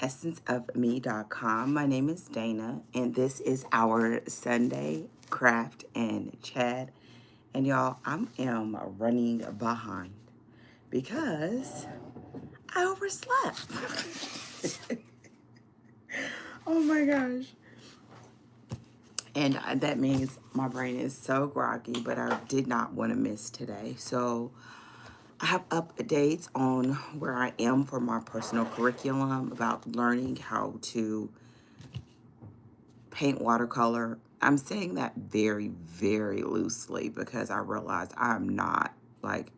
essenceofme.com. My name is Dana, and this is our Sunday craft and chat. And y'all, I am running behind because I overslept. Oh my gosh. And that means my brain is so groggy, but I did not want to miss today. So I have updates on where I am for my personal curriculum about learning how to paint watercolor. I'm saying that very, very loosely because I realize I'm not like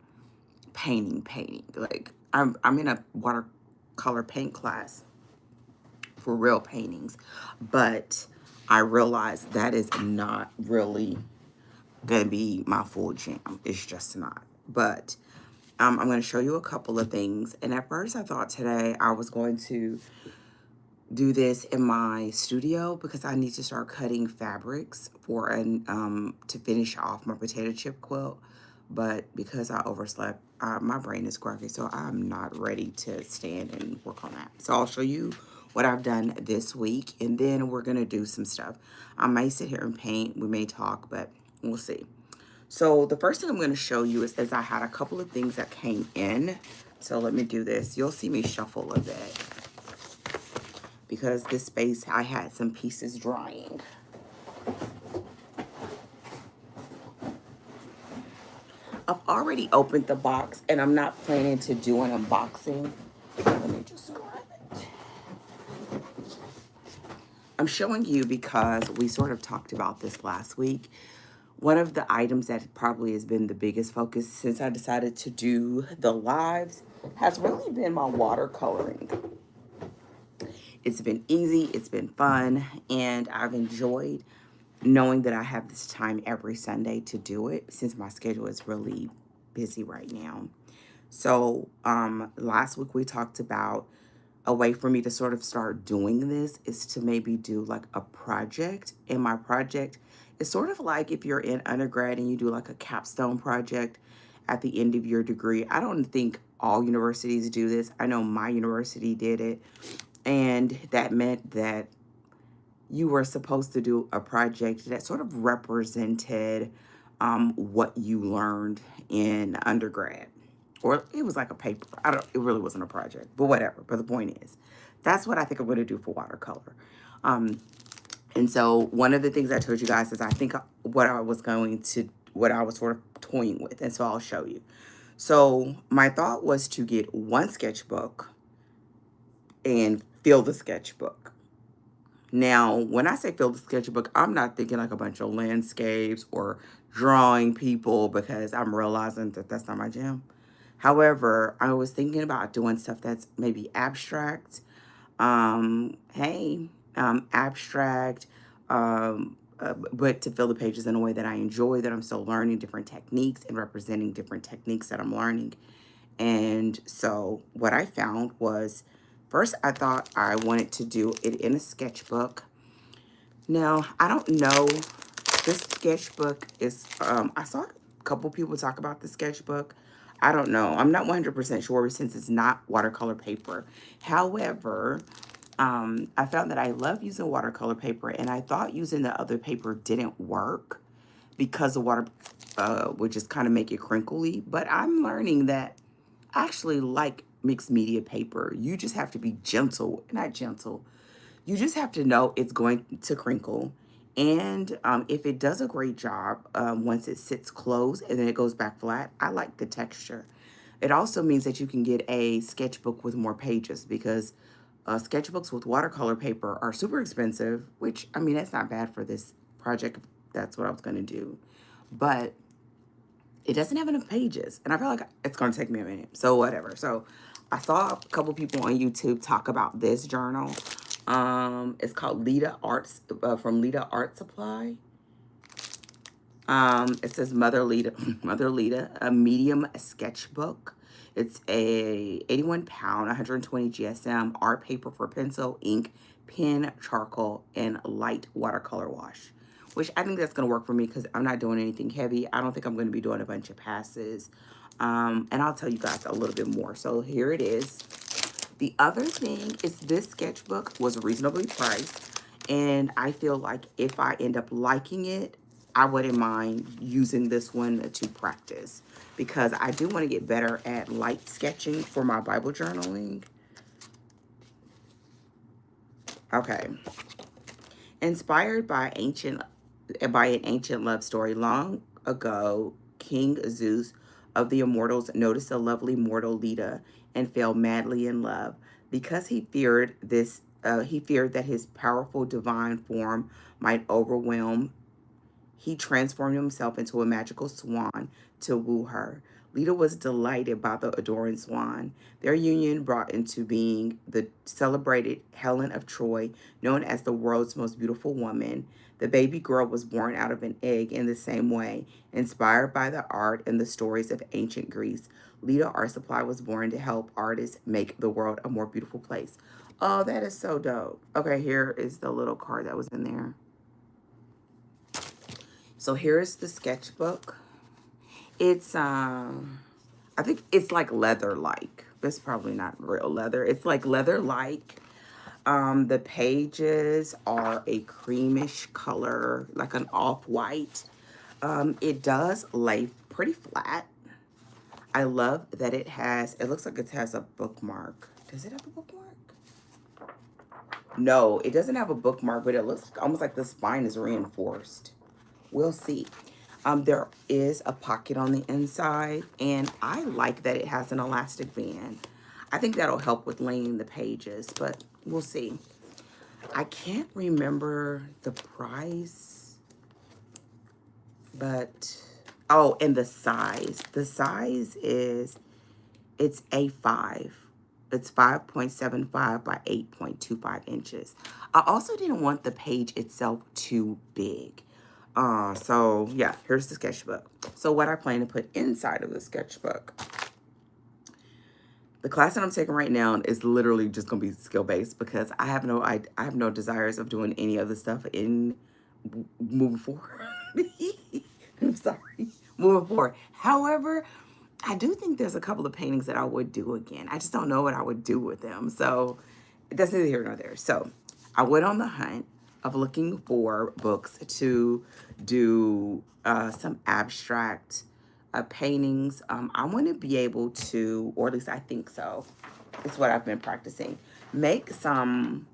painting. Like I'm in a watercolor paint class for real paintings, but I realize that is not really gonna be my full jam. It's just not. But I'm going to show you a couple of things. And at first I thought today I was going to do this in my studio because I need to start cutting fabrics for to finish off my potato chip quilt. But because I overslept, my brain is groggy, so I'm not ready to stand and work on that. So I'll show you what I've done this week, and then we're gonna do some stuff. I may sit here and paint, we may talk, but we'll see. So the first thing I'm going to show you is I had a couple of things that came in. So let me do this. You'll see me shuffle a bit because this space, I had some pieces drying. I've already opened the box and I'm not planning to do an unboxing. Let me just grab it. I'm showing you because we sort of talked about this last week. One of the items that probably has been the biggest focus since I decided to do the lives has really been my watercoloring. It's been easy, it's been fun, and I've enjoyed knowing that I have this time every Sunday to do it since my schedule is really busy right now. So last week we talked about a way for me to sort of start doing this is to maybe do like a project. And my project is sort of like if you're in undergrad and you do like a capstone project at the end of your degree. I don't think all universities do this. I know my university did it. And that meant that you were supposed to do a project that sort of represented what you learned in undergrad. Or it was like a paper. It really wasn't a project, but whatever. But the point is, that's what I think I'm going to do for watercolor. And so one of the things I told you guys is I think what I was sort of toying with. And so I'll show you. So my thought was to get one sketchbook and fill the sketchbook. Now, when I say fill the sketchbook, I'm not thinking like a bunch of landscapes or drawing people because I'm realizing that that's not my jam. However, I was thinking about doing stuff that's maybe abstract. Abstract, but to fill the pages in a way that I enjoy, that I'm still learning different techniques and representing different techniques that I'm learning. And so what I found was, first I thought I wanted to do it in a sketchbook. Now, I don't know, this sketchbook is, I saw a couple people talk about the sketchbook. I don't know. I'm not 100% sure since it's not watercolor paper. However, I found that I love using watercolor paper, and I thought using the other paper didn't work because the water would just kind of make it crinkly. But I'm learning that I actually like mixed media paper. You just have to be gentle, not gentle. You just have to know it's going to crinkle. And if it does a great job, once it sits closed and then it goes back flat, I like the texture. It also means that you can get a sketchbook with more pages because sketchbooks with watercolor paper are super expensive, which, I mean, that's not bad for this project. That's what I was going to do. But it doesn't have enough pages, and I feel like it's going to take me a minute. So whatever. So I saw a couple people on YouTube talk about this journal. It's called Lita Arts, from Lita Art Supply. It says Mother Lita, a medium sketchbook. It's a 81 pound, 120 GSM art paper for pencil, ink, pen, charcoal, and light watercolor wash. Which I think that's going to work for me because I'm not doing anything heavy. I don't think I'm going to be doing a bunch of passes. And I'll tell you guys a little bit more. So here it is. The other thing is this sketchbook was reasonably priced, and I feel like if I end up liking it, I wouldn't mind using this one to practice, because I do want to get better at light sketching for my Bible journaling. Okay. Inspired by an ancient love story, long ago, King Zeus of the immortals noticed a lovely mortal Leda and fell madly in love. Because he feared that his powerful divine form might overwhelm, he transformed himself into a magical swan to woo her. Leda was delighted by the adoring swan. Their union brought into being the celebrated Helen of Troy, known as the world's most beautiful woman. The baby girl was born out of an egg in the same way. Inspired by the art and the stories of ancient Greece, Leda Art Supply was born to help artists make the world a more beautiful place. Oh, that is so dope. Okay, here is the little card that was in there. So here's the sketchbook. It's I think it's like leather-like. It's probably not real leather. It's like leather-like. The pages are a creamish color, like an off-white. It does lay pretty flat. I love that it looks like it has a bookmark. Does it have a bookmark? No, it doesn't have a bookmark, but it looks almost like the spine is reinforced. We'll see. There is a pocket on the inside, and I like that it has an elastic band. I think that'll help with laying the pages, but we'll see. I can't remember the price, but, oh, and the size. The size is, it's A5. It's 5.75 by 8.25 inches. I also didn't want the page itself too big. So yeah, here's the sketchbook. So what I plan to put inside of the sketchbook. The class that I'm taking right now is literally just gonna be skill based, because I have no desires of doing any other stuff in moving forward. I'm sorry, moving forward. However, I do think there's a couple of paintings that I would do again. I just don't know what I would do with them. So that's neither here nor there. So I went on the hunt of looking for books to do some abstract paintings. I want to be able to, or at least I think so, it's what I've been practicing, make some,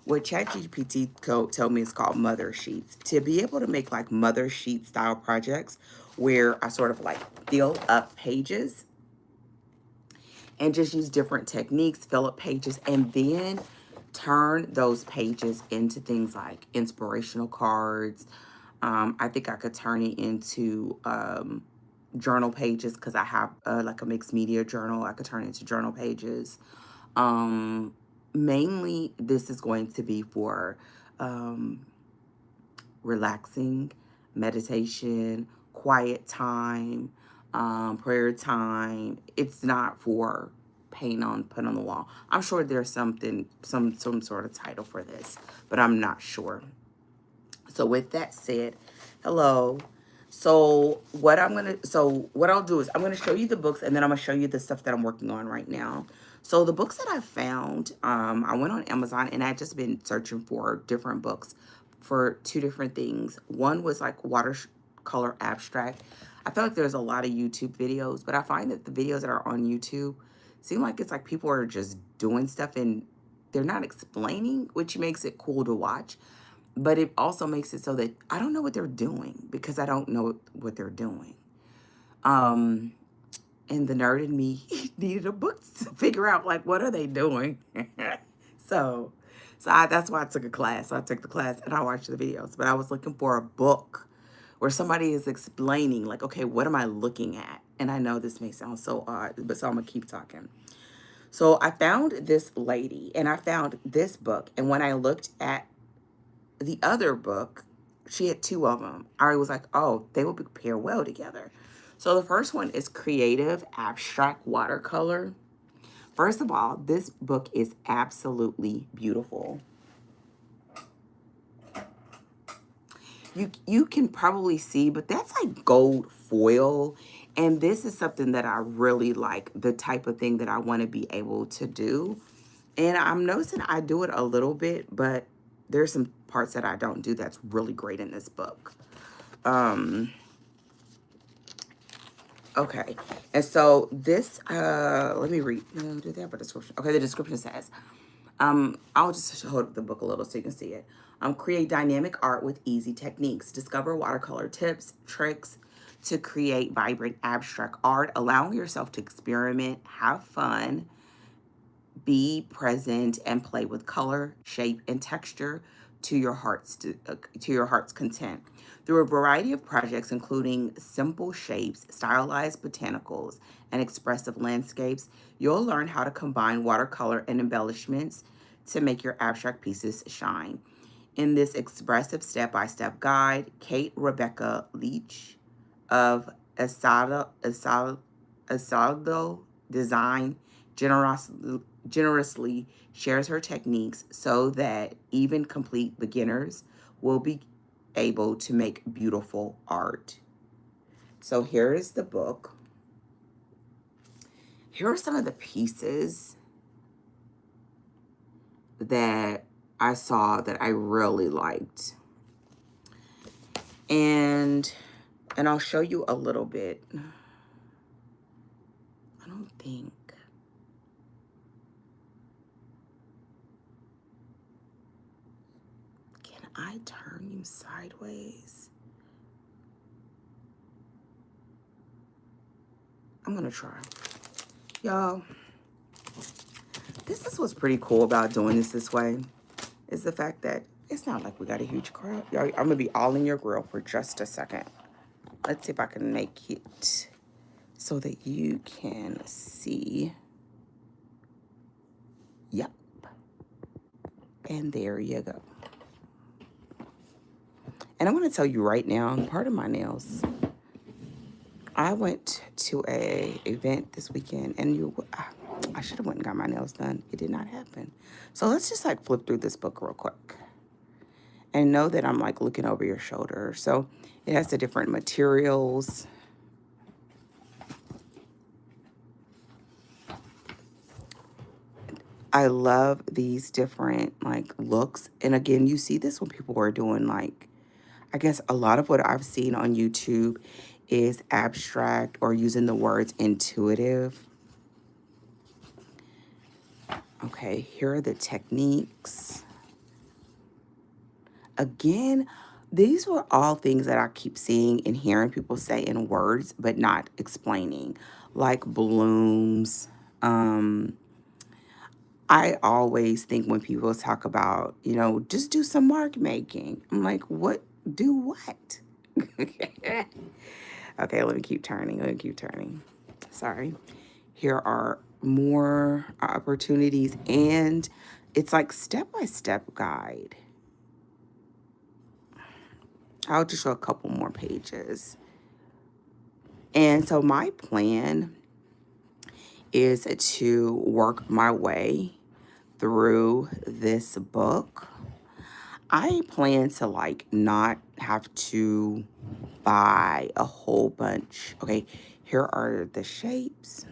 what ChatGPT told me is called mother sheets. To be able to make like mother sheet style projects where I sort of like fill up pages and just use different techniques, fill up pages, and then turn those pages into things like inspirational cards. I think I could turn it into journal pages, because I have like a mixed media journal. I could turn it into journal pages. Mainly, this is going to be for relaxing, meditation, quiet time, prayer time. It's not for put on the wall. I'm sure there's some sort of title for this, but I'm not sure. So with that said, hello. So what I'll do is I'm gonna show you the books, and then I'm gonna show you the stuff that I'm working on right now. So the books that I found, I went on Amazon and I just been searching for different books for two different things. One was like watercolor abstract. I feel like there's a lot of YouTube videos, but I find that the videos that are on YouTube seem like it's like people are just doing stuff and they're not explaining, which makes it cool to watch. But it also makes it so that I don't know what they're doing, because I don't know what they're doing. And the nerd in me needed a book to figure out, like, what are they doing? so that's why I took a class. So I took the class and I watched the videos. But I was looking for a book where somebody is explaining, like, okay, what am I looking at? And I know this may sound so odd, but so I'm going to keep talking. So I found this lady and I found this book. And when I looked at the other book, she had two of them. I was like, oh, they would pair well together. So the first one is Creative Abstract Watercolor. First of all, this book is absolutely beautiful. You can probably see, but that's like gold foil. And this is something that I really like, the type of thing that I want to be able to do. And I'm noticing I do it a little bit, but there's some parts that I don't do that's really great in this book. Okay. And so this, let me read. No, do they have a description? Okay, the description says, I'll just hold up the book a little so you can see it. Create dynamic art with easy techniques. Discover watercolor tips, tricks to create vibrant abstract art, allowing yourself to experiment, have fun, be present, and play with color, shape, and texture to your heart's content. Through a variety of projects, including simple shapes, stylized botanicals, and expressive landscapes, you'll learn how to combine watercolor and embellishments to make your abstract pieces shine. In this expressive step-by-step guide, Kate Rebecca Leach of Asado Design generously shares her techniques so that even complete beginners will be able to make beautiful art. So here is the book. Here are some of the pieces that I saw that I really liked. And I'll show you a little bit. I don't think. Can I turn you sideways? I'm gonna try. Y'all, this is what's pretty cool about doing this way, is the fact that it's not like we got a huge crowd. Y'all, I'm gonna be all in your grill for just a second. Let's see if I can make it so that you can see. Yep. And there you go. And I'm gonna tell you right now, part of my nails, I went to a event this weekend, and I should have went and got my nails done. It did not happen. So let's just like flip through this book real quick. And know that I'm like looking over your shoulder. So it has the different materials. I love these different like looks. And again, you see this when people are doing like, I guess a lot of what I've seen on YouTube is abstract or using the words intuitive. Okay, here are the techniques. Again, these were all things that I keep seeing and hearing people say in words, but not explaining, like blooms. I always think when people talk about, you know, just do some mark making. I'm like, what? Do what? Okay, let me keep turning. Sorry. Here are more opportunities, and it's like step-by-step guide. I'll just show a couple more pages. And so my plan is to work my way through this book. I plan to like not have to buy a whole bunch. Okay, here are the shapes,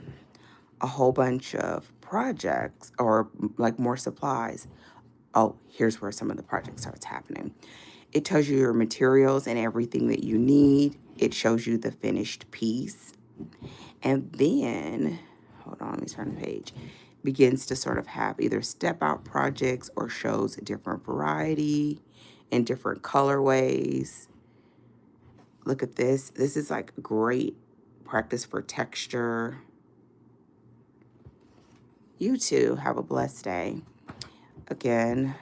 a whole bunch of projects or like more supplies. Oh, here's where some of the project starts happening. It tells you your materials and everything that you need. It shows you the finished piece. And then, hold on, let me turn the page. Begins to sort of have either step out projects or shows a different variety and different colorways. Look at this. This is like great practice for texture. You too have a blessed day. Again,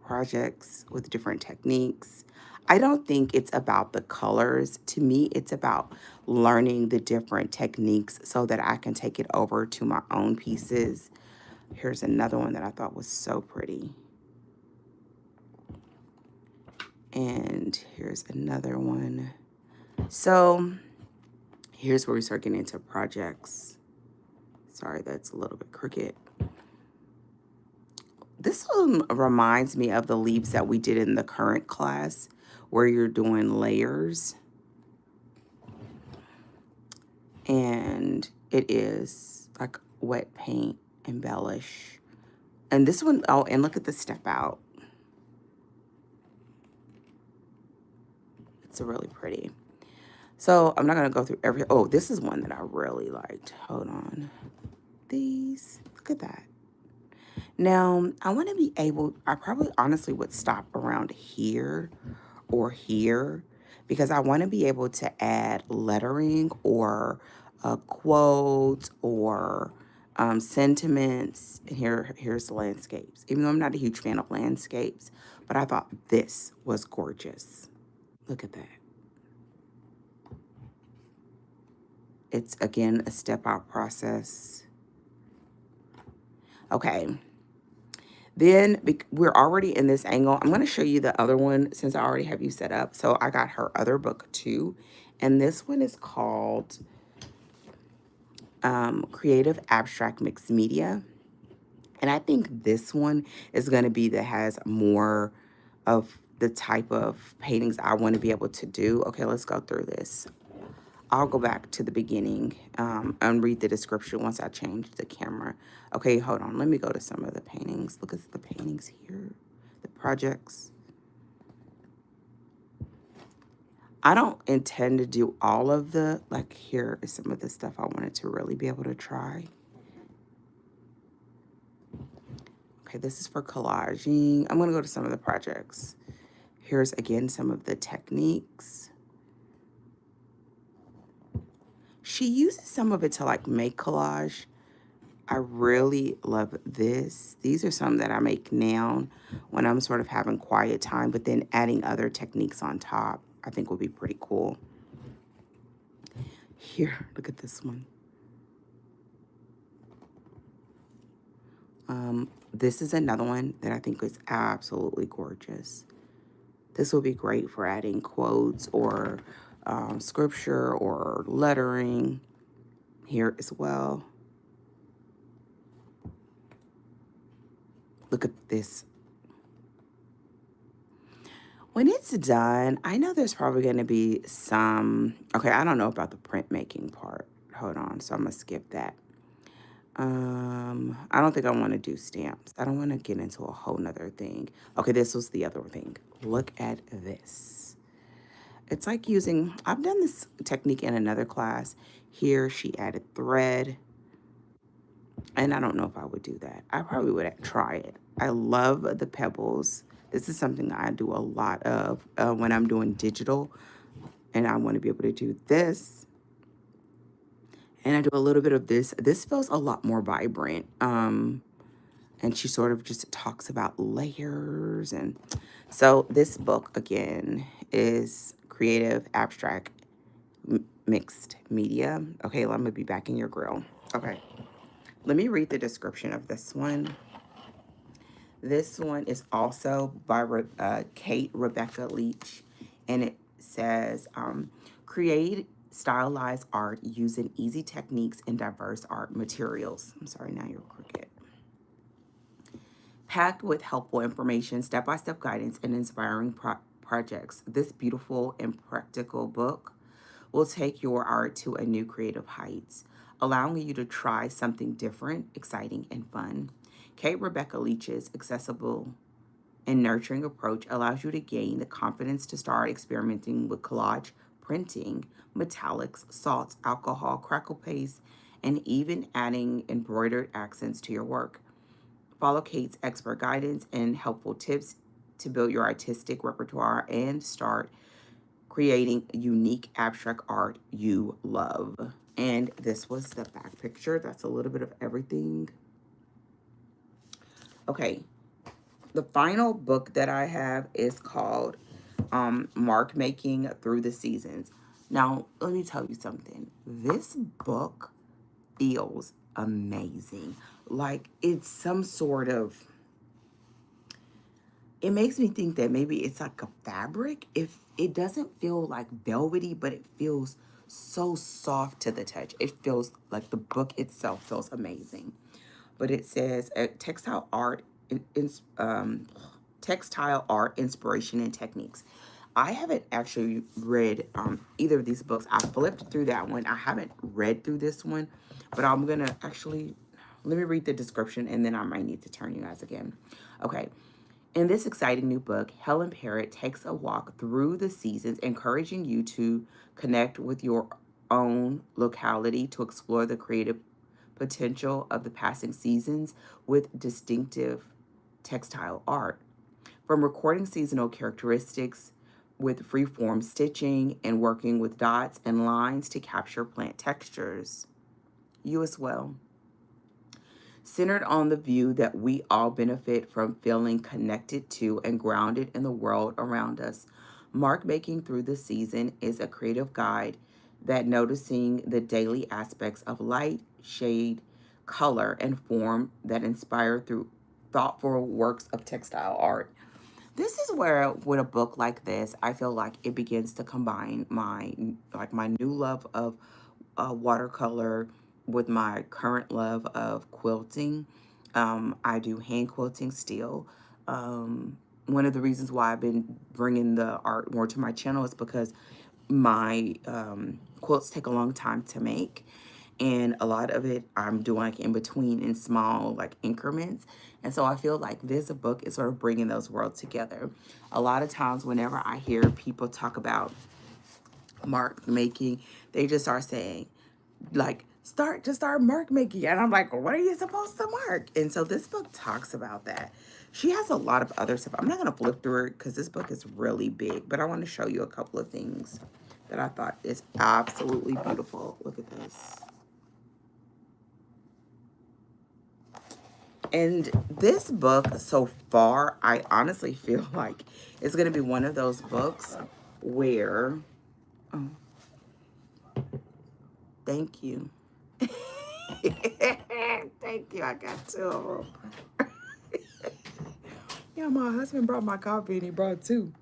projects with different techniques. I don't think it's about the colors. To me, it's about learning the different techniques so that I can take it over to my own pieces. Here's another one that I thought was so pretty. And here's another one. So here's where we start getting into projects. Sorry, that's a little bit crooked. This one reminds me of the leaves that we did in the current class where you're doing layers. And it is like wet paint, embellish, And this one, oh, and look at the step out. It's really pretty. So I'm not going to go through every, oh, this is one that I really liked. Hold on. These, look at that. Now, I want to be able, I probably honestly would stop around here or here because I want to be able to add lettering or quotes or sentiments. And here's the landscapes. Even though I'm not a huge fan of landscapes, but I thought this was gorgeous. Look at that. It's, again, a step-out process. Okay. Then we're already in this angle. I'm going to show you the other one since I already have you set up. So I got her other book too. And this one is called Creative Abstract Mixed Media. And I think this one is going to be that has more of the type of paintings I want to be able to do. Okay, let's go through this. I'll go back to the beginning and read the description once I change the camera. Okay, hold on. Let me go to some of the paintings. Look at the paintings here, the projects. I don't intend to do all of the, like here is some of the stuff I wanted to really be able to try. Okay, this is for collaging. I'm going to go to some of the projects. Here's, again, some of the techniques. She uses some of it to, like, make collage. I really love this. These are some that I make now when I'm sort of having quiet time, but then adding other techniques on top, I think will be pretty cool. Here, look at this one. This is another one that I think is absolutely gorgeous. This will be great for adding quotes or scripture or lettering here as well. Look at this. When it's done, I know there's probably going to be some, okay, I don't know about the printmaking part. Hold on, so I'm going to skip that. I don't think I want to do stamps. I don't want to get into a whole nother thing. Okay, this was the other thing. Look at this. It's like using, I've done this technique in another class. Here, she added thread. And I don't know if I would do that. I probably would try it. I love the pebbles. This is something I do a lot of when I'm doing digital. And I want to be able to do this. And I do a little bit of this. This feels a lot more vibrant. And she sort of just talks about layers. And so this book, again, is Creative Abstract Mixed Media. Okay, let me be back in your grill. Okay. Let me read the description of this one. This one is also by Kate Rebecca Leach. And it says, create stylized art using easy techniques and diverse art materials. I'm sorry, now you're crooked. Packed with helpful information, step-by-step guidance, and inspiring projects, this beautiful and practical book will take your art to a new creative heights, allowing you to try something different, exciting, and fun. Kate Rebecca Leach's accessible and nurturing approach allows you to gain the confidence to start experimenting with collage, printing, metallics, salts, alcohol, crackle paste, and even adding embroidered accents to your work. Follow Kate's expert guidance and helpful tips to build your artistic repertoire and start creating unique abstract art you love. And this was the back picture. That's a little bit of everything. Okay, the final book that I have is called Mark Making Through the Seasons. Now, let me tell you something. This book feels amazing. Like it's some sort of, it makes me think that maybe it's like a fabric. If it doesn't feel like velvety, but it feels so soft to the touch. It feels like the book itself feels amazing. But it says textile art inspiration and techniques. I haven't actually read either of these books. I flipped through that one. I haven't read through this one, but I'm gonna actually, Let me read the description and then I might need to turn you guys again. Okay. In this exciting new book, Helen Parrott takes a walk through the seasons, encouraging you to connect with your own locality to explore the creative potential of the passing seasons with distinctive textile art. From recording seasonal characteristics with freeform stitching and working with dots and lines to capture plant textures. You as well. Centered on the view that we all benefit from feeling connected to and grounded in the world around us. Mark making through the season is a creative guide that noticing the daily aspects of light, shade, color, and form that inspire through thoughtful works of textile art. This is where, with a book like this, I feel like it begins to combine my new love of watercolor with my current love of quilting. I do hand quilting still. One of the reasons why I've been bringing the art more to my channel is because my quilts take a long time to make, and a lot of it I'm doing like in between in small like increments. And so I feel like this book is sort of bringing those worlds together. A lot of times whenever I hear people talk about mark making, they just start saying like start mark making, and I'm like, what are you supposed to mark? And so this book talks about that. She has a lot of other stuff. I'm not going to flip through it because this book is really big, but I want to show you a couple of things that I thought is absolutely beautiful. Look at this. And this book so far, I honestly feel like it's going to be one of those books where, oh, thank you. Thank you. I got two of them. Yeah, my husband brought my coffee and he brought two.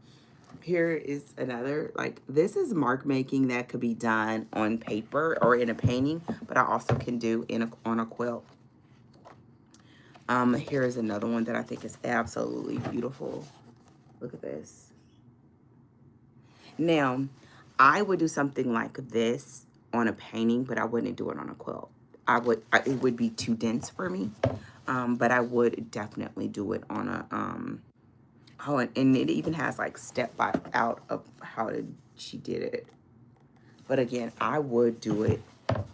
Here is another, like, this is mark making that could be done on paper or in a painting, but I also can do on a quilt. Here is another one that I think is absolutely beautiful. Look at this. Now, I would do something like this on a painting, but I wouldn't do it on a quilt. It would be too dense for me. But I would definitely do it on a, oh, and it even has like step by out of how she did it. But again, I would do it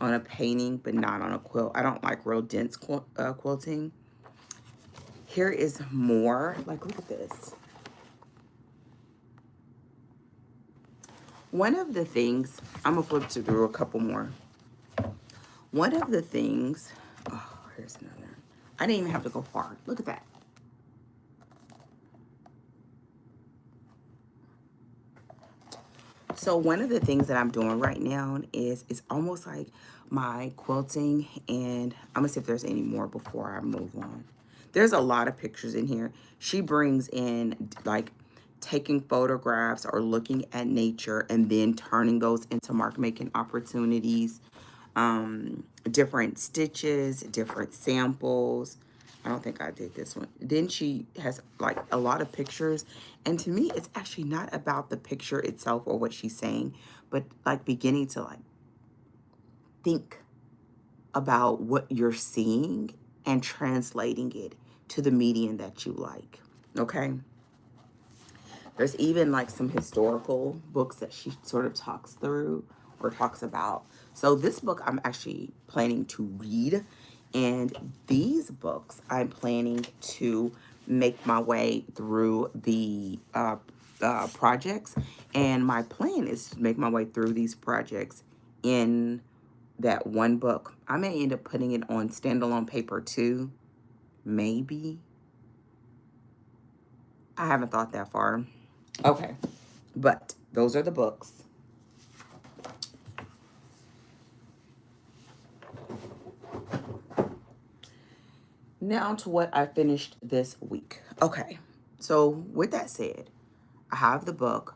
on a painting, but not on a quilt. I don't like real dense quilting. Here is more, like, look at this. One of the things, I'm gonna flip through a couple more. One of the things, oh, here's another. I didn't even have to go far. Look at that. So one of the things that I'm doing right now is it's almost like my quilting, and I'm gonna see if there's any more before I move on. There's a lot of pictures in here. She brings in like taking photographs or looking at nature and then turning those into mark making opportunities, different stitches, different samples. I don't think I did this one. Then she has like a lot of pictures. And to me, it's actually not about the picture itself or what she's saying, but like beginning to like think about what you're seeing and translating it to the medium that you like. Okay. There's even like some historical books that she sort of talks through or talks about. So this book I'm actually planning to read. And these books I'm planning to make my way through the projects. And my plan is to make my way through these projects in that one book. I may end up putting it on standalone paper too. Maybe. I haven't thought that far. Okay. But those are the books. Now to what I finished this week. Okay. So with that said, I have the book.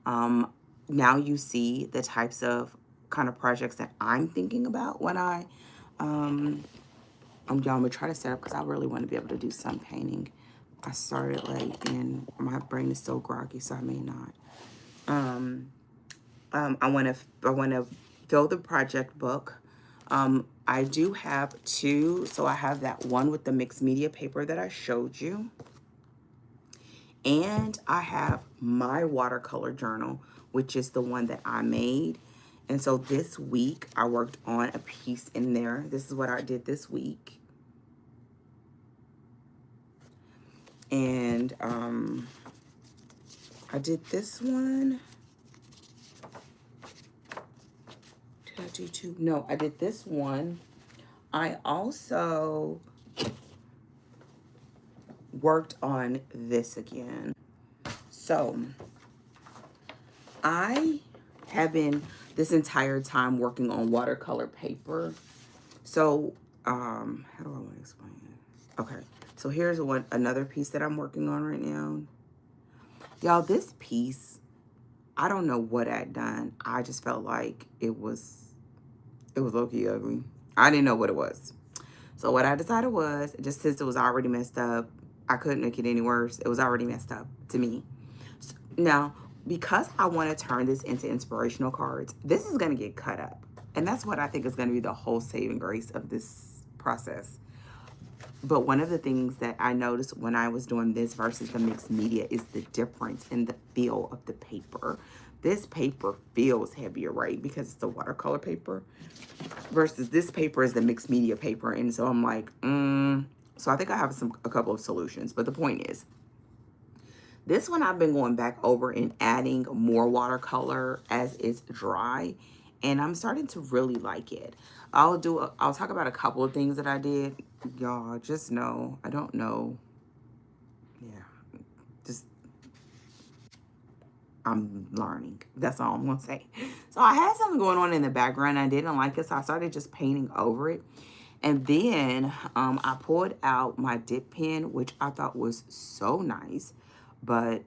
Now you see the types of kind of projects that I'm thinking about when I'm gonna try to set up because I really want to be able to do some painting. I started late and my brain is so groggy, so I may not. I want to fill the project book I do have two. So I have that one with the mixed media paper that I showed you. And I have my watercolor journal, which is the one that I made. And so this week I worked on a piece in there. This is what I did this week. And I did this one. Did I do two? No, I did this one. I also worked on this again. So I have been this entire time working on watercolor paper. So how do I want to explain it? Okay, so here's another piece that I'm working on right now. Y'all, this piece, I don't know what I'd done. I just felt like it was low-key ugly. I didn't know what it was. So what I decided was, just since it was already messed up, I couldn't make it any worse. It was already messed up to me. So, now, because I want to turn this into inspirational cards, this is going to get cut up. And that's what I think is going to be the whole saving grace of this process. But one of the things that I noticed when I was doing this versus the mixed media is the difference in the feel of the paper. This paper feels heavier, right? Because it's the watercolor paper versus this paper is the mixed media paper. And so I'm like, So I think I have a couple of solutions. But the point is, this one I've been going back over and adding more watercolor as it's dry. And I'm starting to really like it. I'll talk about a couple of things that I did. Y'all just know, I don't know. Yeah, just, I'm learning. That's all I'm going to say. So I had something going on in the background. I didn't like it, so I started just painting over it. And then I pulled out my dip pen, which I thought was so nice. But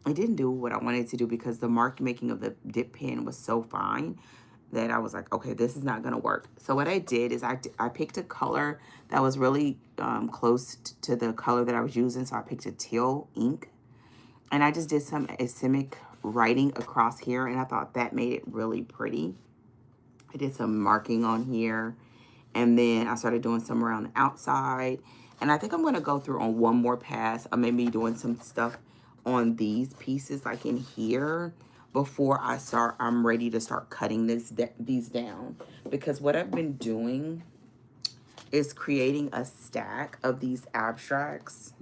it didn't do what I wanted to do because the mark making of the dip pen was so fine that I was like, okay, this is not going to work. So what I did is I picked a color that was really close to the color that I was using. So I picked a teal ink. And I just did some asymmetric writing across here. And I thought that made it really pretty. I did some marking on here. And then I started doing some around the outside. And I think I'm going to go through on one more pass. I may be doing some stuff on these pieces, like in here, before I'm ready to start cutting these down. Because what I've been doing is creating a stack of these abstracts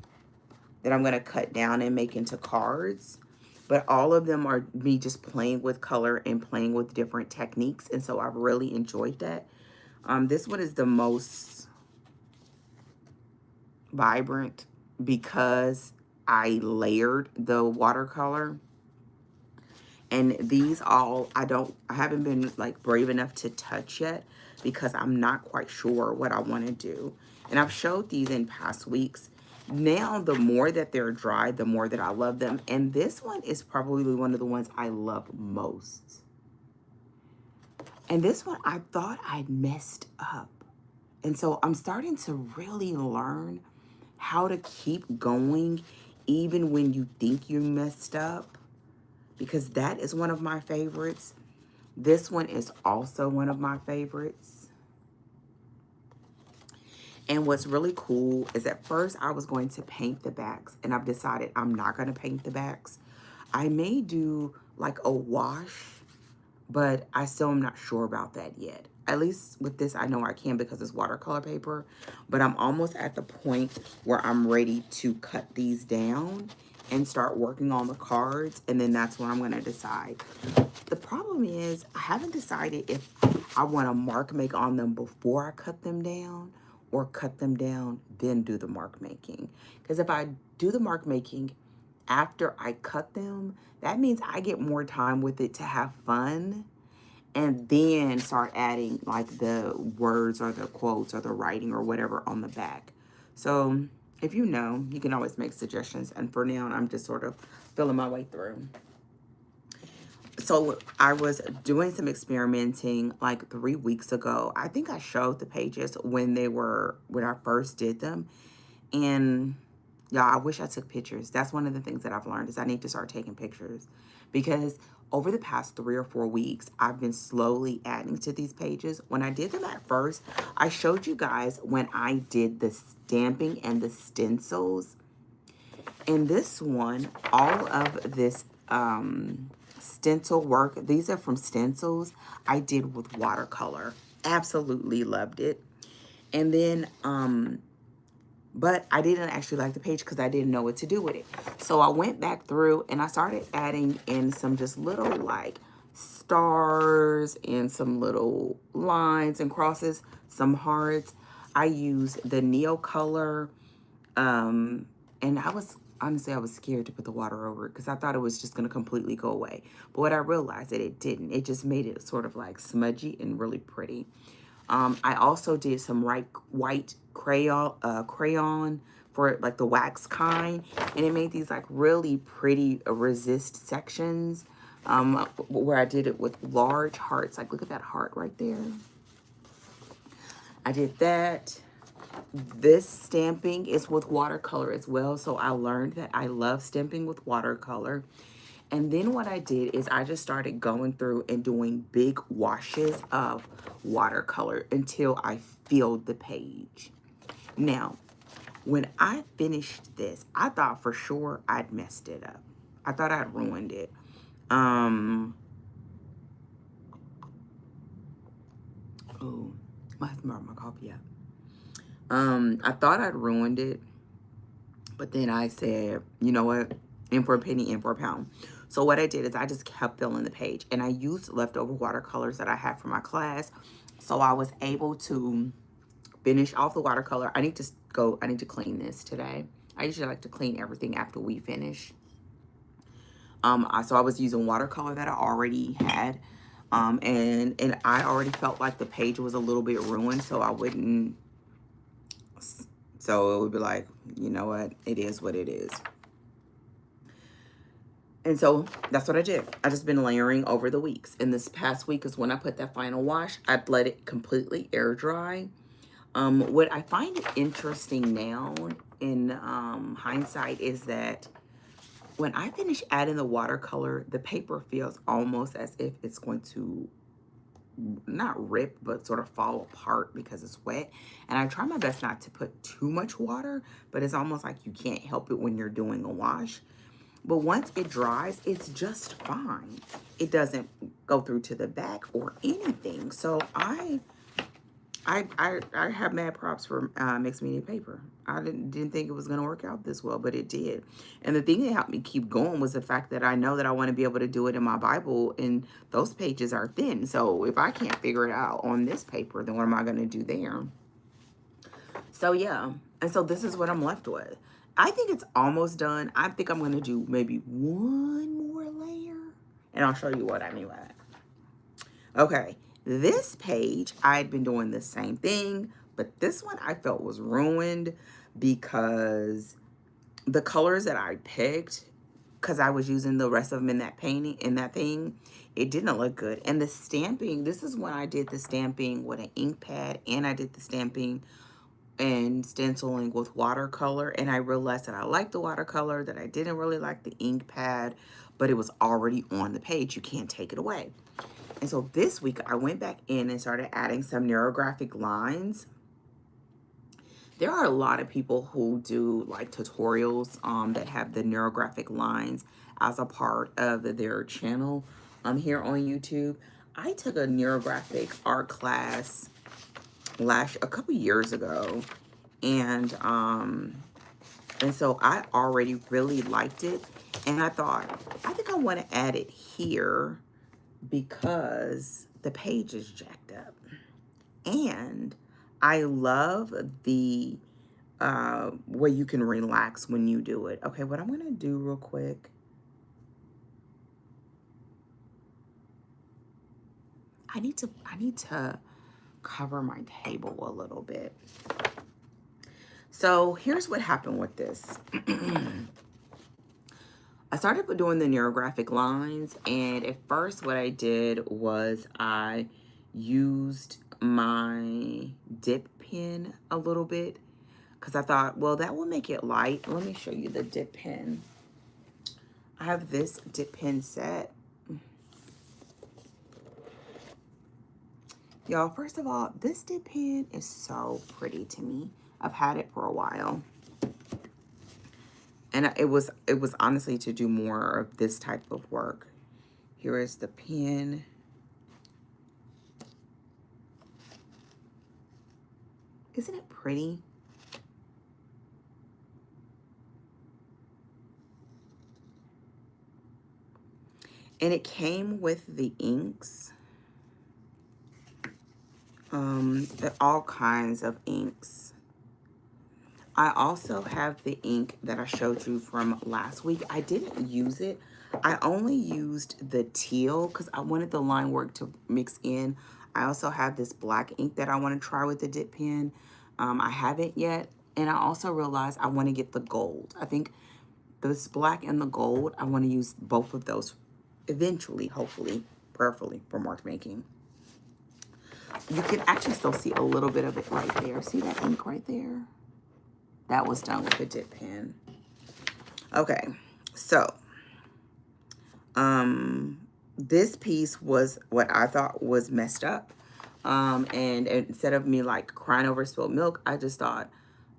that I'm going to cut down and make into cards. But all of them are me just playing with color and playing with different techniques. And so I've really enjoyed that. This one is the most vibrant because I layered the watercolor. And these all, I haven't been like brave enough to touch yet because I'm not quite sure what I want to do. And I've showed these in past weeks. Now, the more that they're dry, the more that I love them. And this one is probably one of the ones I love most. And this one, I thought I'd messed up. And so I'm starting to really learn how to keep going even when you think you messed up. Because that is one of my favorites. This one is also one of my favorites. And what's really cool is at first I was going to paint the backs. And I've decided I'm not going to paint the backs. I may do like a wash, but I still am not sure about that yet. At least with this, I know I can because it's watercolor paper. But I'm almost at the point where I'm ready to cut these down and start working on the cards. And then that's when I'm going to decide. The problem is I haven't decided if I want to mark make on them before I cut them down or cut them down, then do the mark making. Because if I do the mark making after I cut them, that means I get more time with it to have fun and then start adding like the words or the quotes or the writing or whatever on the back. So if you know, you can always make suggestions. And for now, I'm just sort of feeling my way through. So I was doing some experimenting like 3 weeks ago. I think I showed the pages when I first did them. And Y'all, I wish I took pictures. That's one of the things that I've learned is I need to start taking pictures, because over the past 3 or 4 weeks, I've been slowly adding to these pages. When I did them at first, I showed you guys when I did the stamping and the stencils. In this one, all of this stencil work, these are from stencils, I did with watercolor. Absolutely loved it. And then, but I didn't actually like the page because I didn't know what to do with it. So I went back through and I started adding in some just little like stars and some little lines and crosses, some hearts. I used the Neo color, and honestly, I was scared to put the water over it because I thought it was just going to completely go away. But what I realized that it didn't. It just made it sort of like smudgy and really pretty. I also did some white crayon for like the wax kind, and it made these like really pretty resist sections, where I did it with large hearts. Like, look at that heart right there. I did that. This stamping is with watercolor as well, so I learned that I love stamping with watercolor. And then what I did is I just started going through and doing big washes of watercolor until I filled the page. Now, when I finished this, I thought for sure I'd messed it up. I thought I'd ruined it. Oh, I have to mark my coffee up. I thought I'd ruined it, but then I said, you know what? In for a penny, in for a pound. So what I did is I just kept filling the page, and I used leftover watercolors that I had from my class. So I was able to finish off the watercolor. I need to clean this today. I usually like to clean everything after we finish. So I was using watercolor that I already had. And I already felt like the page was a little bit ruined, so it would be like, you know what? It is what it is. And so that's what I did. I just been layering over the weeks. And this past week is when I put that final wash. I'd let it completely air dry. What I find interesting now in hindsight is that when I finish adding the watercolor, the paper feels almost as if it's going to not rip, but sort of fall apart because it's wet. And I try my best not to put too much water, but it's almost like you can't help it when you're doing a wash. But once it dries, it's just fine. It doesn't go through to the back or anything. So I have mad props for mixed media paper. I didn't think it was going to work out this well, but it did. And the thing that helped me keep going was the fact that I know that I want to be able to do it in my Bible, and those pages are thin. So if I can't figure it out on this paper, then what am I going to do there? So yeah, and so this is what I'm left with. I think it's almost done. I think I'm going to do maybe one more layer, and I'll show you what I mean by that. Okay, this page, I'd been doing the same thing, but this one I felt was ruined because the colors that I picked, because I was using the rest of them in that painting, in that thing, it didn't look good. And the stamping, this is when I did the stamping with an ink pad, and I did the stamping and stenciling with watercolor, and I realized that I liked the watercolor, that I didn't really like the ink pad, but it was already on the page. You can't take it away. And so this week I went back in and started adding some neurographic lines. There are a lot of people who do like tutorials that have the neurographic lines as a part of their channel here on YouTube. I took a neurographic art class a couple years ago, and so I already really liked it, and I thought, I think I want to add it here because the page is jacked up, and I love the where you can relax when you do it. Okay, what I'm gonna do real quick, I need to cover my table a little bit. So here's what happened with this. I started doing the neurographic lines, and at first what I did was I used my dip pen a little bit because I thought, well, that will make it light. Let me show you the dip pen. I have this dip pen set. Y'all, first of all, this dip pen is so pretty to me. I've had it for a while. And it was honestly to do more of this type of work. Here is the pen. Isn't it pretty? And it came with the inks. All kinds of inks. I also have the ink that I showed you from last week. I didn't use it. I only used the teal because I wanted the line work to mix in. I also have this black ink that I want to try with the dip pen. I haven't yet. And I also realized I want to get the gold. I think this black and the gold, I want to use both of those eventually, hopefully, prayerfully, for mark making. You can actually still see a little bit of it right there. See that ink right there? That was done with the dip pen. Okay, so this piece was what I thought was messed up. And instead of me like crying over spilled milk, I just thought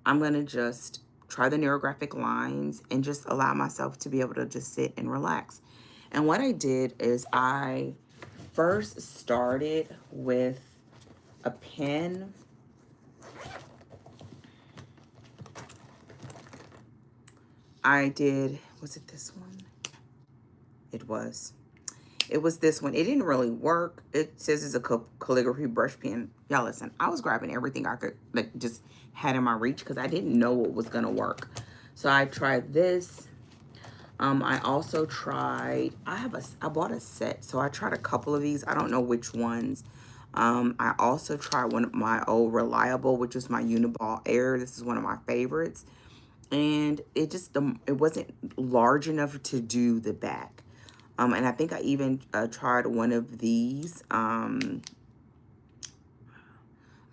I'm gonna just try the neurographic lines and just allow myself to be able to just sit and relax. And what I did is I first started with a pen. I did, was it this one? It was this one. It didn't really work. It says it's a calligraphy brush pen. Y'all listen, I was grabbing everything I could, like, just had in my reach because I didn't know what was gonna work. So I tried this. I also tried, I bought a set, so I tried a couple of these. I don't know which ones. I also tried one of my old Reliable, which is my Uniball Air. This is one of my favorites. And it just, it wasn't large enough to do the back. And I think I even tried one of these. I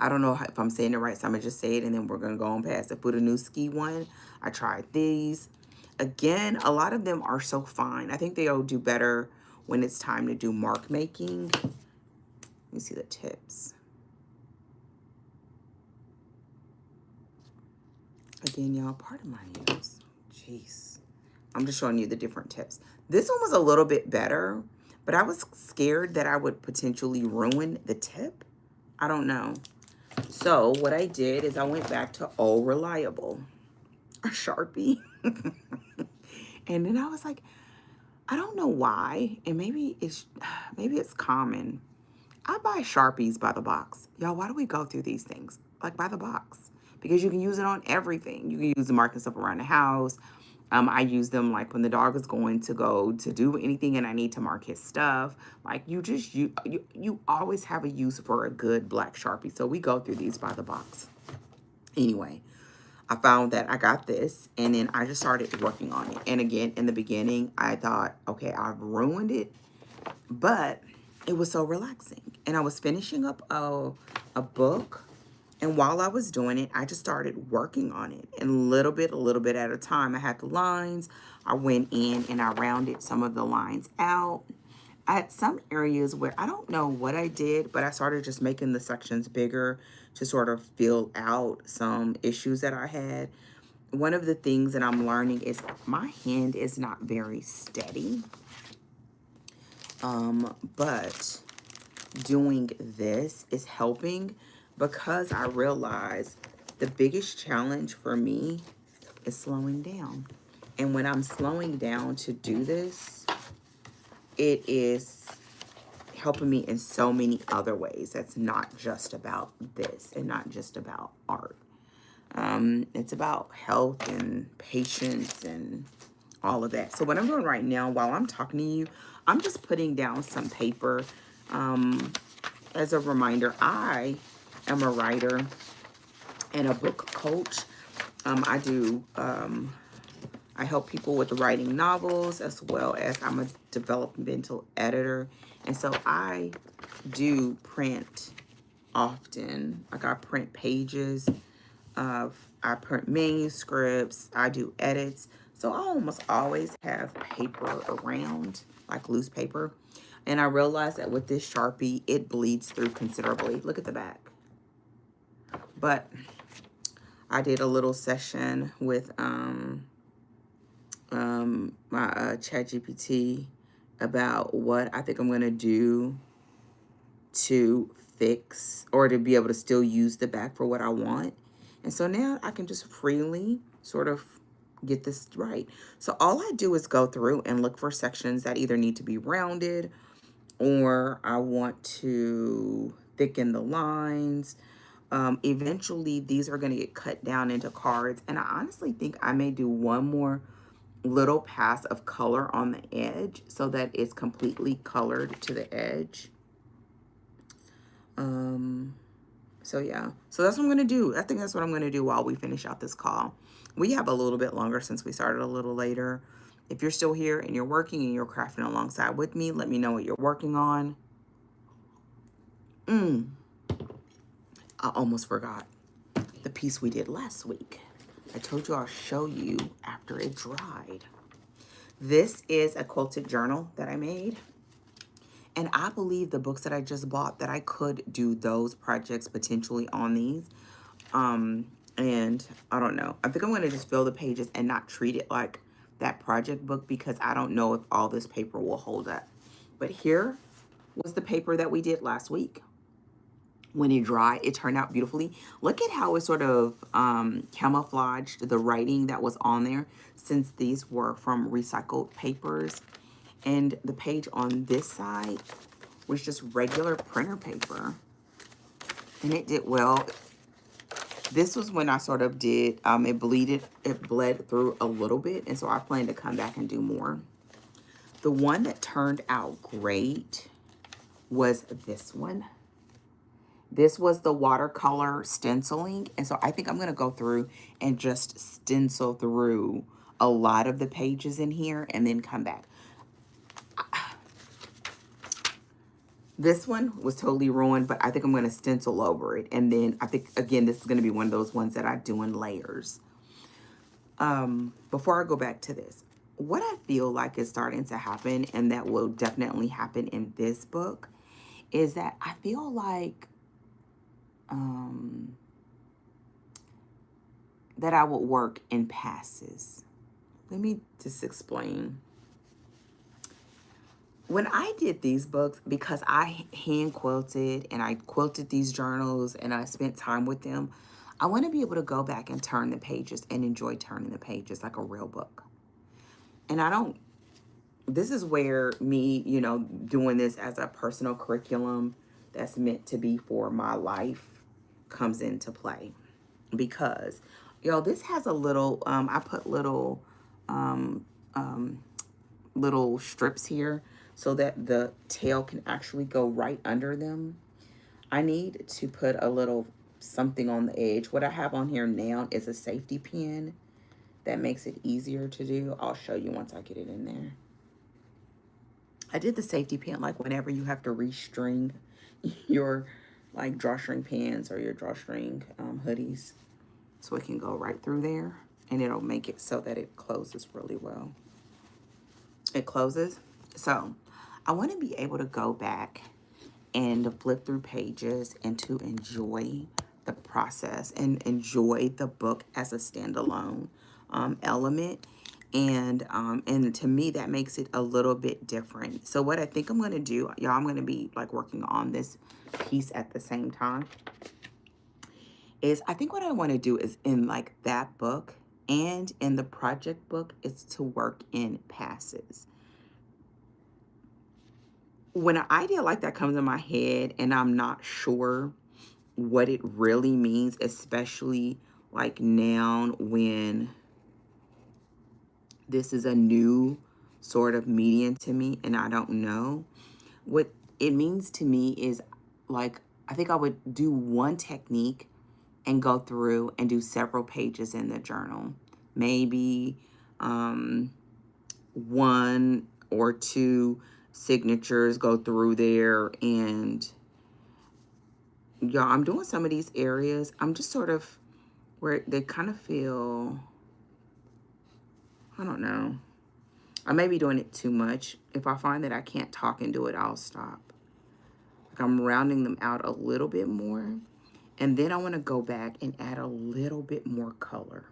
don't know if I'm saying it right, so I'm gonna just say it and then we're gonna go on past the Budanuski one. I tried these. Again, a lot of them are so fine. I think they'll do better when it's time to do mark making. Let me see the tips. Again, y'all, pardon my nails. Jeez. I'm just showing you the different tips. This one was a little bit better, but I was scared that I would potentially ruin the tip. I don't know. So what I did is I went back to Old Reliable, a Sharpie. And then I was like, I don't know why, and maybe it's common. I buy Sharpies by the box. Y'all, why do we go through these things? Like by the box. Because you can use it on everything. You can use the marking stuff around the house. I use them like when the dog is going to go to do anything and I need to mark his stuff. Like you always have a use for a good black Sharpie. So we go through these by the box. Anyway, I found that I got this and then I just started working on it. And again, in the beginning, I thought, okay, I've ruined it, but it was so relaxing. And I was finishing up a book. And while I was doing it, I just started working on it. And a little bit at a time. I had the lines. I went in and I rounded some of the lines out. I had some areas where I don't know what I did, but I started just making the sections bigger to sort of fill out some issues that I had. One of the things that I'm learning is my hand is not very steady. But doing this is helping because I realize the biggest challenge for me is slowing down. And when I'm slowing down to do this, it is helping me in so many other ways. That's not just about this and not just about art. It's about health and patience and all of that. So what I'm doing right now while I'm talking to you, I'm just putting down some paper as a reminder. I am a writer and a book coach. I help people with writing novels as well as I'm a developmental editor. And so I do print often. Like I print pages. I print manuscripts, I do edits. So I almost always have paper around, like loose paper. And I realized that with this Sharpie, it bleeds through considerably. Look at the back. But I did a little session with my ChatGPT about what I think I'm going to do to fix or to be able to still use the back for what I want. And so now I can just freely sort of get this right. So all I do is go through and look for sections that either need to be rounded or I want to thicken the lines. Eventually, these are going to get cut down into cards. And I honestly think I may do one more little pass of color on the edge so that it's completely colored to the edge. So yeah, so that's what I'm going to do. I think that's what I'm going to do while we finish out this call. We have a little bit longer since we started a little later. If you're still here and you're working and you're crafting alongside with me, let me know what you're working on. I almost forgot the piece we did last week. I told you I'll show you after it dried. This is a quilted journal that I made. And I believe the books that I just bought that I could do those projects potentially on these. And I don't know. I think I'm going to just fill the pages and not treat it like that project book because I don't know if all this paper will hold up. But here was the paper that we did last week. When it dried, it turned out beautifully. Look at how it sort of camouflaged the writing that was on there since these were from recycled papers. And the page on this side was just regular printer paper. And it did well. This was when I sort of did, it bled through a little bit. And so I plan to come back and do more. The one that turned out great was this one. This was the watercolor stenciling. And so I think I'm going to go through and just stencil through a lot of the pages in here and then come back. This one was totally ruined, but I think I'm going to stencil over it. And then I think, again, this is going to be one of those ones that I do in layers. Before I go back to this, what I feel like is starting to happen, and that will definitely happen in this book, is that I feel like that I would work in passes. Let me just explain. When I did these books, because I hand quilted and I quilted these journals and I spent time with them, I want to be able to go back and turn the pages and enjoy turning the pages like a real book. And I don't, this is where me, you know, doing this as a personal curriculum that's meant to be for my life comes into play. Because, y'all, this has a little, I put little strips here so that the tail can actually go right under them. I need to put a little something on the edge. What I have on here now is a safety pin that makes it easier to do. I'll show you once I get it in there. I did the safety pin like whenever you have to restring your like drawstring pants or your drawstring hoodies. So it can go right through there and it'll make it so that it closes really well. It closes. So I want to be able to go back and flip through pages and to enjoy the process and enjoy the book as a standalone element. And to me, that makes it a little bit different. So what I think I'm going to do, y'all, I'm going to be like working on this piece at the same time, is I think what I want to do is in like that book and in the project book is to work in passes. When an idea like that comes in my head and I'm not sure what it really means, especially like now when this is a new sort of medium to me and I don't know, what it means to me is like, I think I would do one technique and go through and do several pages in the journal. Maybe one or two signatures, go through there, and y'all, I'm doing some of these areas. I'm just sort of where they kind of feel, I don't know. I may be doing it too much. If I find that I can't talk and do it, I'll stop. Like I'm rounding them out a little bit more. And then I want to go back and add a little bit more color.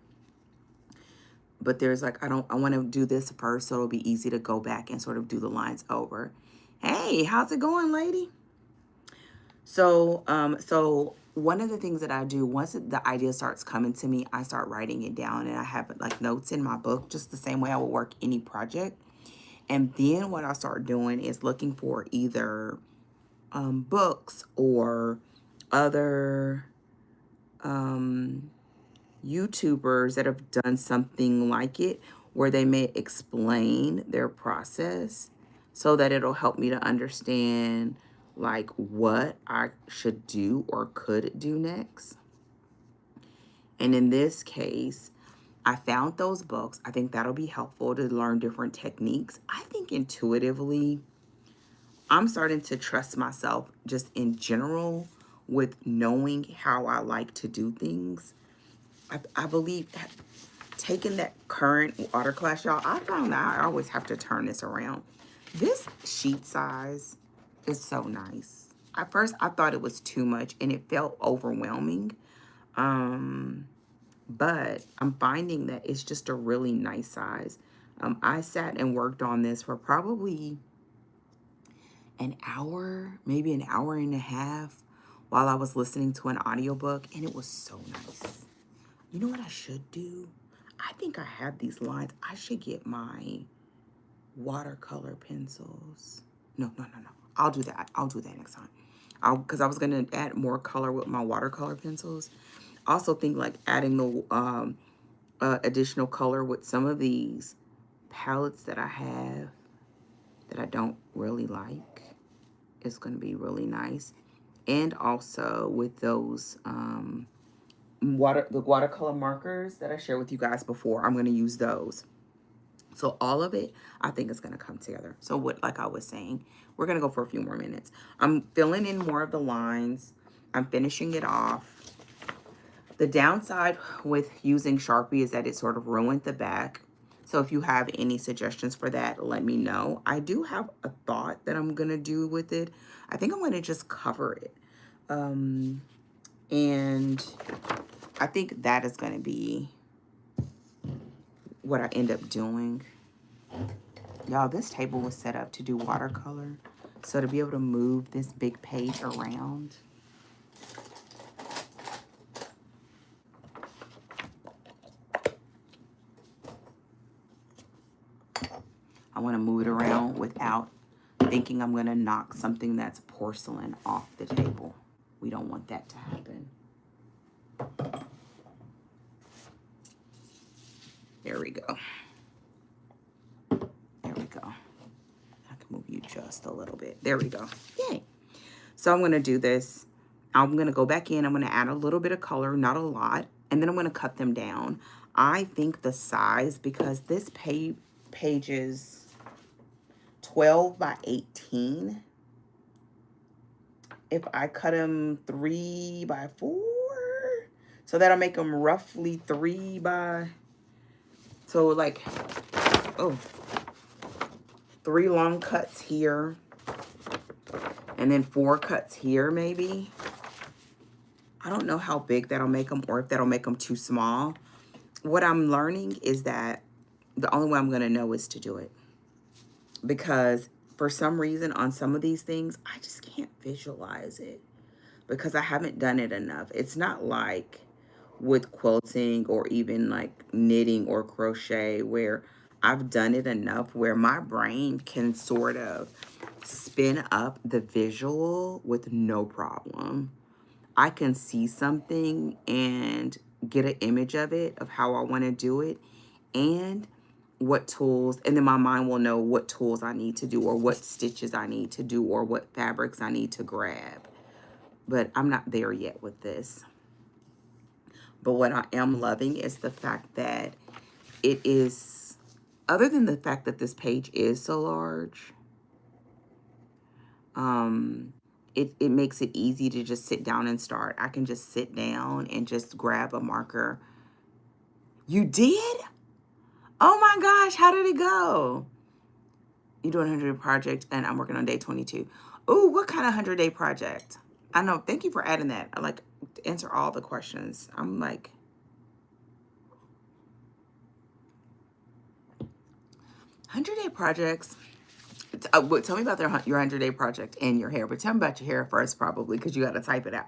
But there's like, I want to do this first so it'll be easy to go back and sort of do the lines over. Hey, how's it going, lady? So, so one of the things that I do, once the idea starts coming to me, I start writing it down, and I have like notes in my book, just the same way I would work any project. And then what I start doing is looking for either books or other YouTubers that have done something like it, where they may explain their process so that it'll help me to understand like what I should do or could do next. And in this case, I found those books. I think that'll be helpful to learn different techniques. I think intuitively, I'm starting to trust myself just in general with knowing how I like to do things. I believe taking that current water class, y'all, I found that I always have to turn this around. This sheet size is so nice. At first, I thought it was too much and it felt overwhelming. But I'm finding that it's just a really nice size. I sat and worked on this for probably an hour, maybe an hour and a half while I was listening to an audiobook, and it was so nice. You know what I should do? I think I have these lines. I should get my watercolor pencils. No. I'll do that. I'll do that next time. Because I was going to add more color with my watercolor pencils. I also think like adding the additional color with some of these palettes that I have that I don't really like is going to be really nice. And also with those the watercolor markers that I shared with you guys before, I'm going to use those. So all of it, I think is going to come together. So what, like I was saying, we're going to go for a few more minutes. I'm filling in more of the lines. I'm finishing it off. The downside with using Sharpie is that it sort of ruined the back. So if you have any suggestions for that, let me know. I do have a thought that I'm going to do with it. I think I'm going to just cover it. And I think that is going to be what I end up doing. Y'all, this table was set up to do watercolor. So to be able to move this big page around. I want to move it around without thinking I'm going to knock something that's porcelain off the table. We don't want that to happen. There we go. There we go. I can move you just a little bit. There we go. Yay. So I'm going to do this. I'm going to go back in. I'm going to add a little bit of color, not a lot. And then I'm going to cut them down. I think the size, because this page is 12 by 18. If I cut them 3 by 4, so that'll make them roughly 3 by, so like, 3 long cuts here, and then 4 cuts here maybe. I don't know how big that'll make them, or if that'll make them too small. What I'm learning is that the only way I'm going to know is to do it. Because for some reason on some of these things, I just can't visualize it because I haven't done it enough. It's not like with quilting or even like knitting or crochet where I've done it enough where my brain can sort of spin up the visual with no problem. I can see something and get an image of it, of how I want to do it, and what tools, and then my mind will know what tools I need to do or what stitches I need to do or what fabrics I need to grab. But I'm not there yet with this. But what I am loving is the fact that it is, other than the fact that this page is so large, it makes it easy to just sit down and start. I can just sit down and just grab a marker. You did? Oh my gosh, how did it go? You're doing a 100-day project, and I'm working on day 22. Ooh, what kind of 100-day project? I know. Thank you for adding that. I like to answer all the questions. I'm like, 100-day projects. Tell me about your 100-day project and your hair. But tell me about your hair first, probably, because you got to type it out.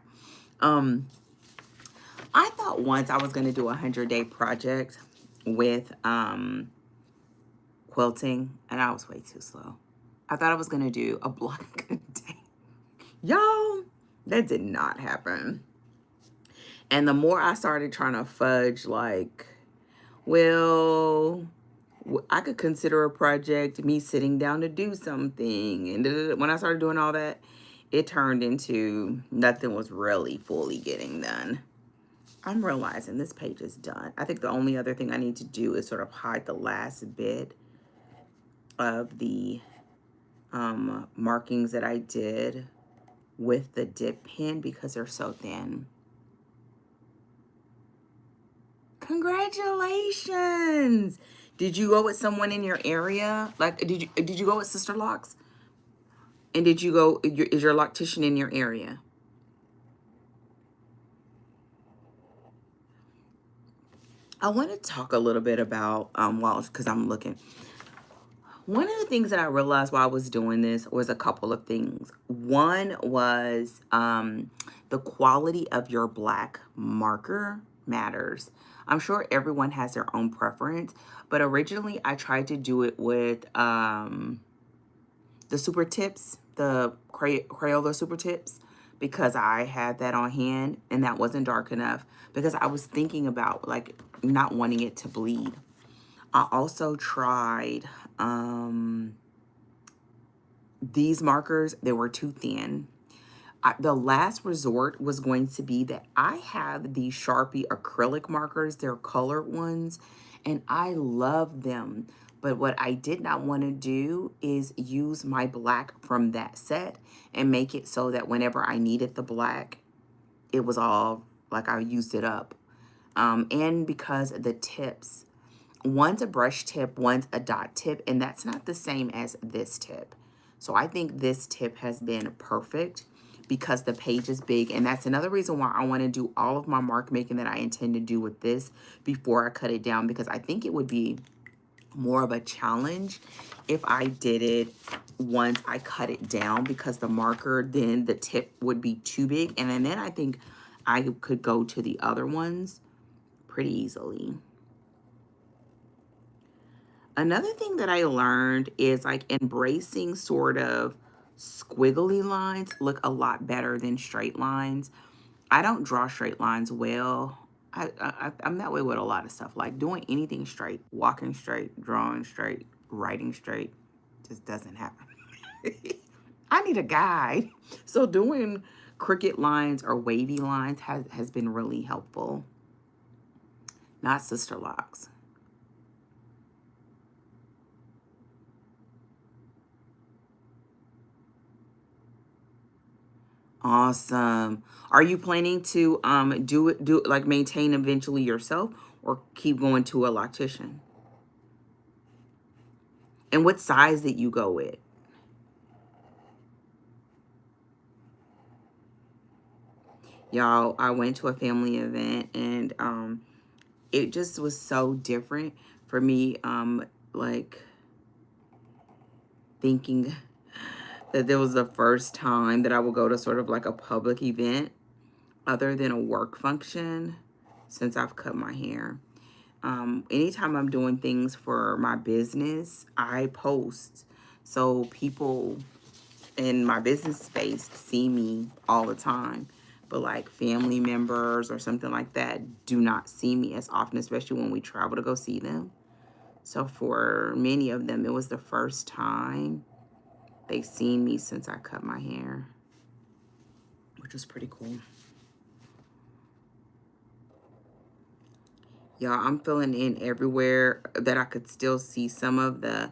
I thought once I was going to do a 100-day project with quilting, and I was way too slow. I thought I was going to do a block a day. Y'all, that did not happen. And the more I started trying to fudge, like, well, I could consider a project me sitting down to do something. And when I started doing all that, it turned into nothing was really fully getting done. I'm realizing this page is done. I think the only other thing I need to do is sort of hide the last bit of the markings that I did with the dip pen because they're so thin. Congratulations! Did you go with someone in your area? Like, did you go with Sister Locks? And did you go? Is your loctician in your area? I want to talk a little bit about because I'm looking. One of the things that I realized while I was doing this was a couple of things. One was the quality of your black marker matters. I'm sure everyone has their own preference, but originally I tried to do it with the super tips, the Crayola super tips, because I had that on hand and that wasn't dark enough because I was thinking about like not wanting it to bleed. I also tried these markers. They were too thin. The last resort was going to be that I have these Sharpie acrylic markers. They're colored ones, and I love them. But what I did not want to do is use my black from that set and make it so that whenever I needed the black, it was all like I used it up. And because the tips, one's a brush tip, one's a dot tip, and that's not the same as this tip. So I think this tip has been perfect because the page is big, and that's another reason why I want to do all of my mark making that I intend to do with this before I cut it down, because I think it would be more of a challenge if I did it once I cut it down, because the marker, then the tip would be too big, and then I think I could go to the other ones pretty easily. Another thing that I learned is like embracing sort of squiggly lines look a lot better than straight lines. I don't draw straight lines well. I'm that way with a lot of stuff. Like doing anything straight, walking straight, drawing straight, writing straight, just doesn't happen. I need a guide. So doing crooked lines or wavy lines has been really helpful. Not Sister Locks. Awesome. Are you planning to do like maintain eventually yourself or keep going to a loctician? And what size did you go with? Y'all, I went to a family event and it just was so different for me, like thinking that there was the first time that I would go to sort of like a public event other than a work function since I've cut my hair. Anytime I'm doing things for my business, I post. So people in my business space see me all the time. But like family members or something like that do not see me as often, especially when we travel to go see them. So for many of them, it was the first time they've seen me since I cut my hair, which was pretty cool. Y'all, I'm filling in everywhere that I could still see some of the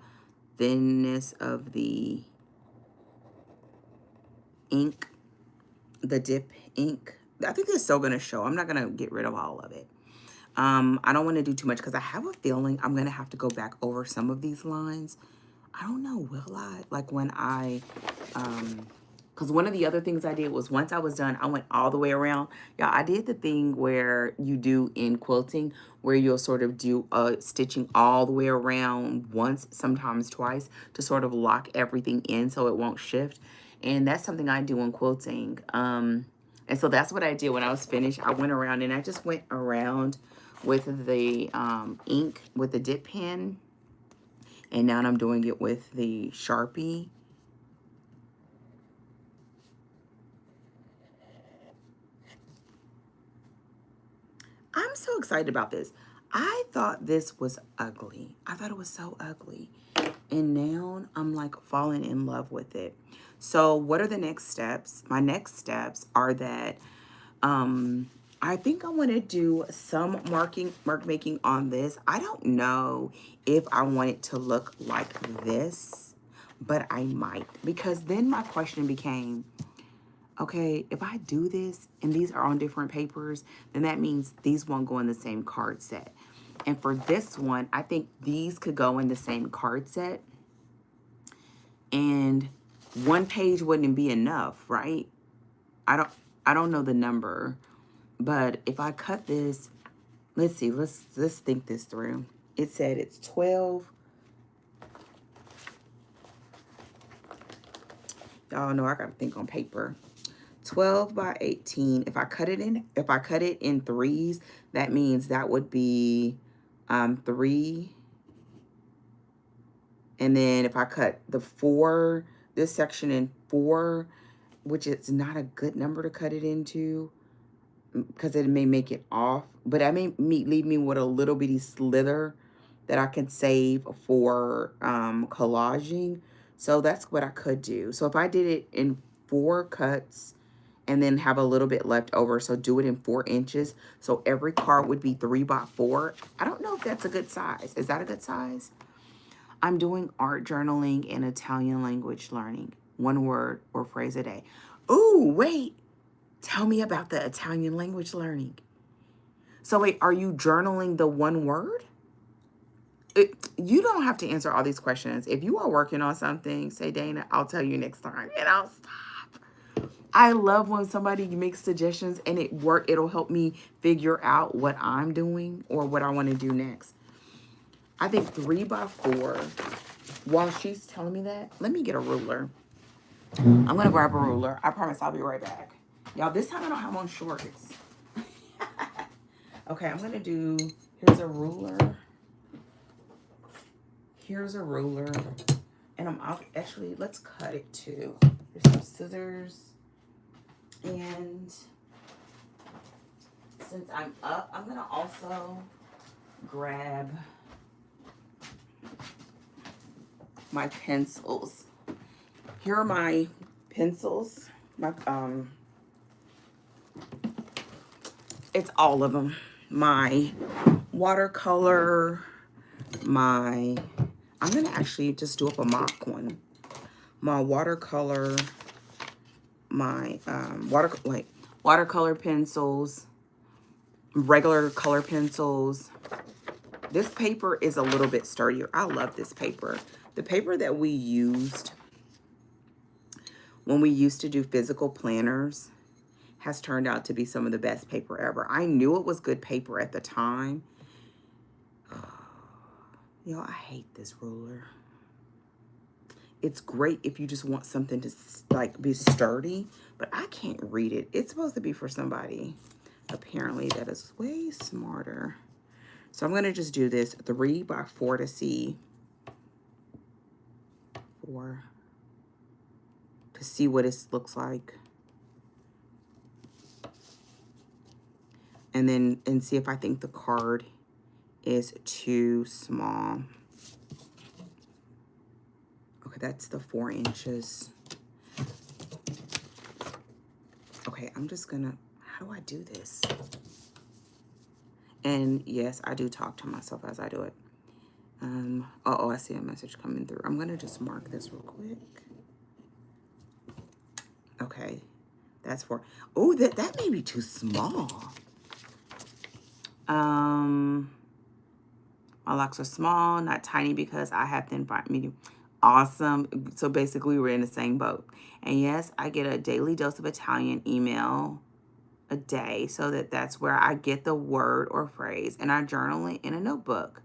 thinness of the ink. the dip ink. I think it's still going to show. I'm not going to get rid of all of it. I don't want to do too much because I have a feeling I'm going to have to go back over some of these lines. I don't know, will I? Like when I, because one of the other things I did was once I was done, I went all the way around. Yeah, I did the thing where you do in quilting, where you'll sort of do stitching all the way around once, sometimes twice, to sort of lock everything in so it won't shift. And that's something I do in quilting. And so that's what I did when I was finished. I went around and I just went around with the ink, with the dip pen. And now I'm doing it with the Sharpie. I'm so excited about this. I thought this was ugly. I thought it was so ugly. And now I'm like falling in love with it. So what are the next steps? My next steps are that I think I want to do some mark making on this. I don't know if I want it to look like this, but I might. Because then my question became, okay, if I do this and these are on different papers, then that means these won't go in the same card set. And for this one, I think these could go in the same card set. And one page wouldn't be enough, right? I don't know the number. But if I cut this, let's see, let's think this through. It said it's 12. Y'all know I gotta think on paper. 12 by 18. If I cut it in threes, that means that would be 3. And then if I cut the 4, this section in 4, which is not a good number to cut it into because it may make it off, but I may leave me with a little bitty slither that I can save for collaging. So that's what I could do. So if I did it in 4 cuts and then have a little bit left over, so do it in 4 inches. So every card would be 3 by 4. I don't know if that's a good size. Is that a good size? I'm doing art journaling and Italian language learning. 1 word or phrase a day. Ooh, wait. Tell me about the Italian language learning. So wait, are you journaling the 1 word? You don't have to answer all these questions. If you are working on something, say, Dana, I'll tell you next time. And I'll stop. I love when somebody makes suggestions and it'll help me figure out what I'm doing or what I want to do next. I think 3 by 4. While she's telling me that, let me get a ruler. I'm going to grab a ruler. I promise I'll be right back. Y'all, this time I don't have on shorts. Okay, I'm going to do, here's a ruler. Here's a ruler. And actually, let's cut it too. Here's some scissors. And since I'm up, I'm going to also grab my pencils. Here are my pencils. My it's all of them. My watercolor, I'm gonna actually just do up a mock one. My watercolor, my watercolor pencils, regular color pencils. This paper is a little bit sturdier. I love this paper. The paper that we used when we used to do physical planners has turned out to be some of the best paper ever. I knew it was good paper at the time. Y'all, I hate this ruler. It's great if you just want something to like be sturdy, but I can't read it. It's supposed to be for somebody, apparently, that is way smarter. So I'm gonna just do this 3 by 4 to see. 4 to see what it looks like. And see if I think the card is too small. Okay, that's the 4 inches. Okay, I'm just gonna, how do I do this? And yes, I do talk to myself as I do it. I see a message coming through. I'm gonna just mark this real quick. Okay, That's 4. Oh, that may be too small. My locks are small, not tiny, because I have thin medium. Awesome. So basically, we're in the same boat. And yes, I get a daily dose of Italian email a day, so that's where I get the word or phrase, and I journal it in a notebook.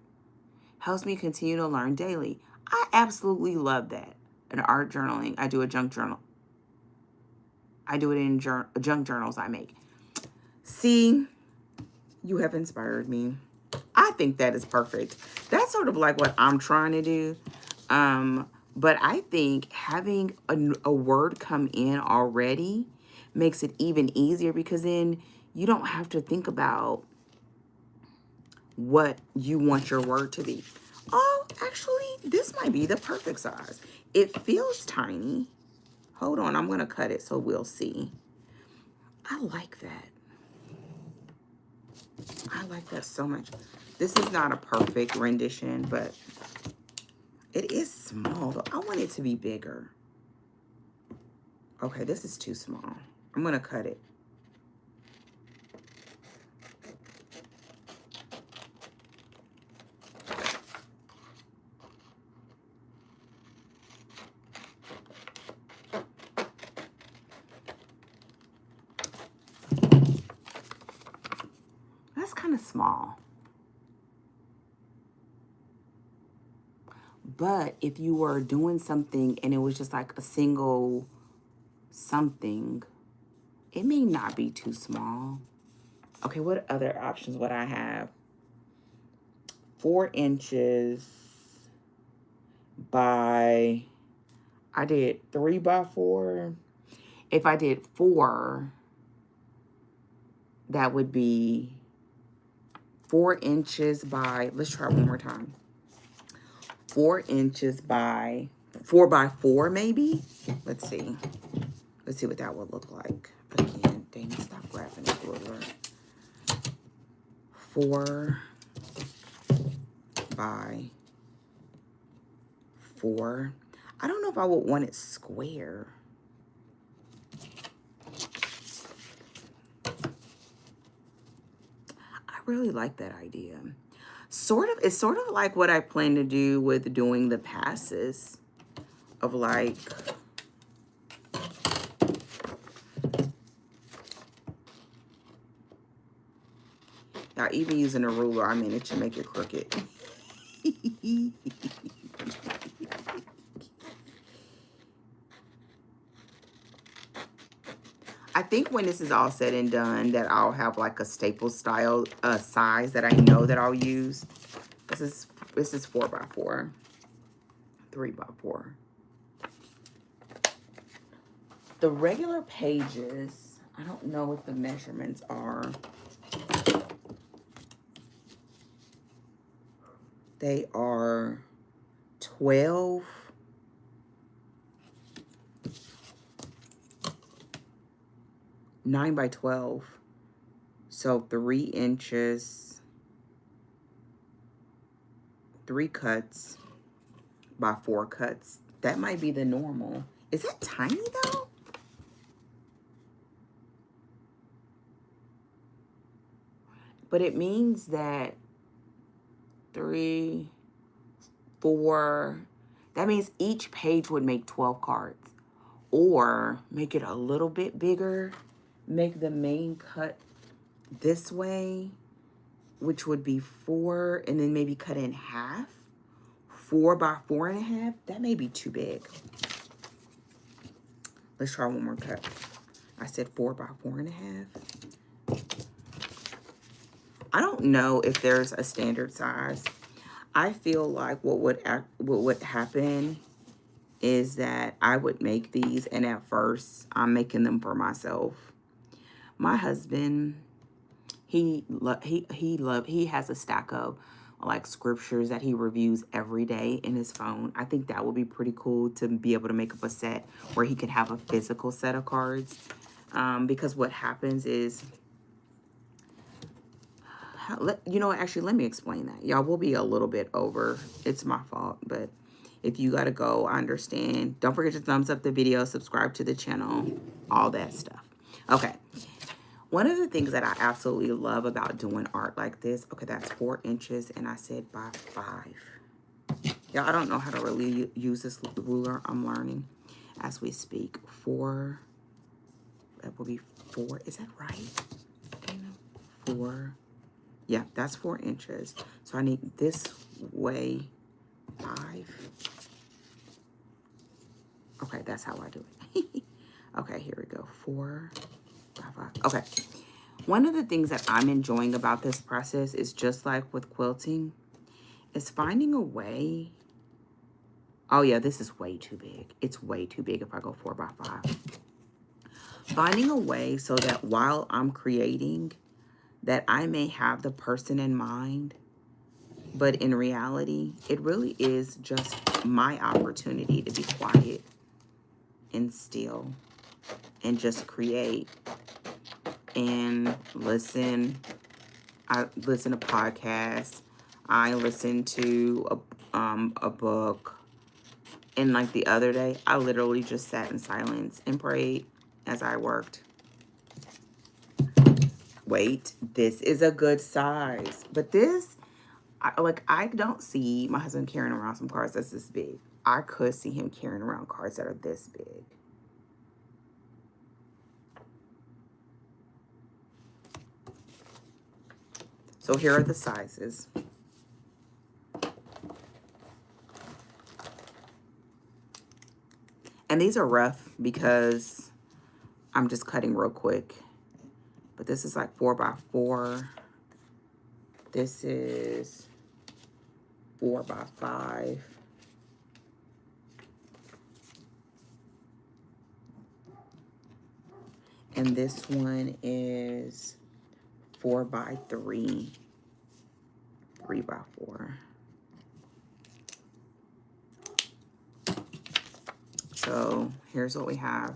Helps me continue to learn daily. I absolutely love that. And art journaling, I do a junk journal. I do it in junk journals I make. See, you have inspired me. I think that is perfect. That's sort of like what I'm trying to do. But I think having a word come in already makes it even easier, because then you don't have to think about what you want your word to be. Oh, actually, this might be the perfect size. It feels tiny. Hold on, I'm going to cut it so we'll see. I like that. I like that so much. This is not a perfect rendition, but it is small, though. I want it to be bigger. Okay, this is too small. I'm going to cut it. That's kind of small. But if you were doing something and it was just like a single something, it may not be too small. Okay, what other options would I have? 4 inches by, I did 3 by 4. If I did 4, that would be 4 inches by, let's try one more time. 4 inches by 4 by 4, maybe. Let's see what that would look like. Again, dang, stop grabbing the ruler. 4 by 4. I don't know if I would want it square. I really like that idea. It's sort of like what I plan to do with doing the passes, of like, now even using a ruler, I managed to make it crooked. I think when this is all said and done, that I'll have like a staple style size that I know that I'll use. This is 4 by 4, 3 by 4. The regular pages, I don't know what the measurements are. They are 12. Nine by 12. So 3 inches, 3 cuts by 4 cuts. That might be the normal. Is that tiny though? But it means that 3, 4, that means each page would make 12 cards. Or make it a little bit bigger, make the main cut this way, which would be 4, and then maybe cut in half. 4 by 4.5. That may be too big. Let's try one more cut. I said 4 by 4.5. I don't know if there's a standard size. I feel like what would happen is that I would make these, and at first I'm making them for myself. My husband, he has a stack of like scriptures that he reviews every day in his phone. I think that would be pretty cool to be able to make up a set where he could have a physical set of cards. Because what happens is, you know, actually, let me explain that. Y'all, will be a little bit over. It's my fault, but if you gotta go, I understand. Don't forget to thumbs up the video, subscribe to the channel, all that stuff. Okay. One of the things that I absolutely love about doing art like this, okay, that's 4 inches, and I said by 5. Yeah, I don't know how to really use this ruler. I'm learning as we speak. 4, that will be 4. Is that right? 4. Yeah, that's 4 inches. So I need this way 5. Okay, that's how I do it. Okay, here we go. 4, 5, 5. Okay. One of the things that I'm enjoying about this process is just like with quilting, is finding a way. Oh yeah, this is way too big. It's way too big if I go 4 by 5. Finding a way so that while I'm creating, that I may have the person in mind, but in reality, it really is just my opportunity to be quiet and still and just create and listen. I listen to podcasts. I listen to a book. And like the other day, I literally just sat in silence and prayed as I worked. Wait, this is a good size. But this, I don't see my husband carrying around some cards that's this big. I could see him carrying around cards that are this big. So here are the sizes. And these are rough because I'm just cutting real quick. But this is like 4 by 4. This is 4 by 5. And this one is 4 by 3. 3 by 4. So here's what we have.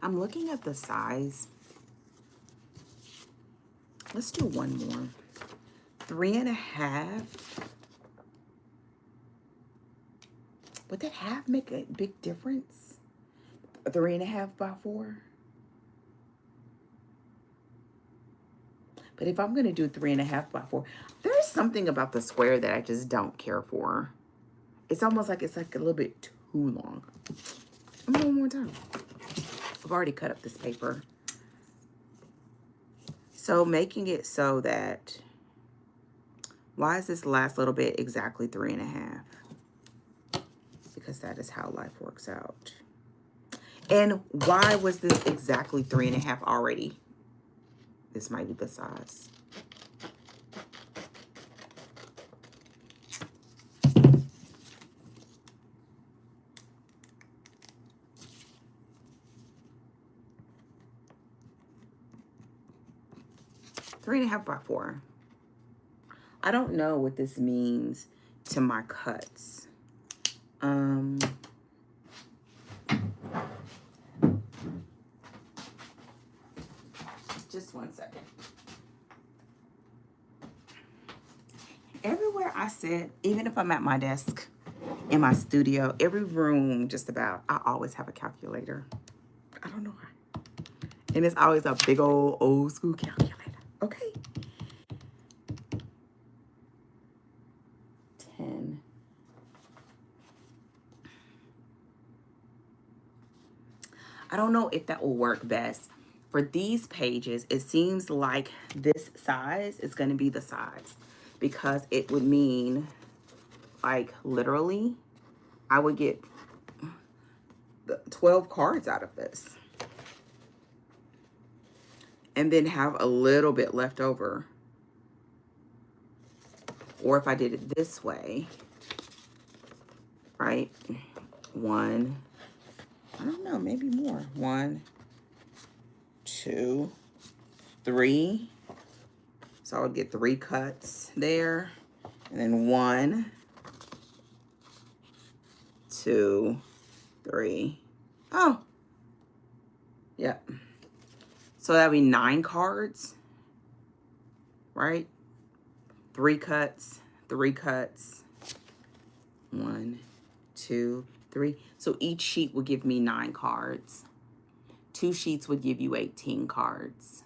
I'm looking at the size. Let's do one more. 3.5. Would that half make a big difference? 3.5 by 4. But if I'm going to do 3.5 by 4, there's something about the square that I just don't care for. It's almost like it's like a little bit too long. I'm going one more time. I've already cut up this paper. So making it so that, why is this last little bit exactly 3.5? Because that is how life works out. And why was this exactly 3.5 already? This might be the size. Three and a half by 4. I don't know what this means to my cuts. Just 1 second. Everywhere I sit, even if I'm at my desk, in my studio, every room just about, I always have a calculator. I don't know why. And it's always a big old school calculator. Okay. 10. I don't know if that will work best. For these pages, it seems like this size is going to be the size, because it would mean, like, literally, I would get 12 cards out of this. And then have a little bit left over. Or if I did it this way, right? 1, I don't know, maybe more. 1, 2, 3. So I would get 3 cuts there. And then 1, 2, 3. Oh, yep. So that'd be 9 cards, right? 3 cuts, 3 cuts. 1, 2, 3. So each sheet would give me 9 cards. 2 sheets would give you 18 cards.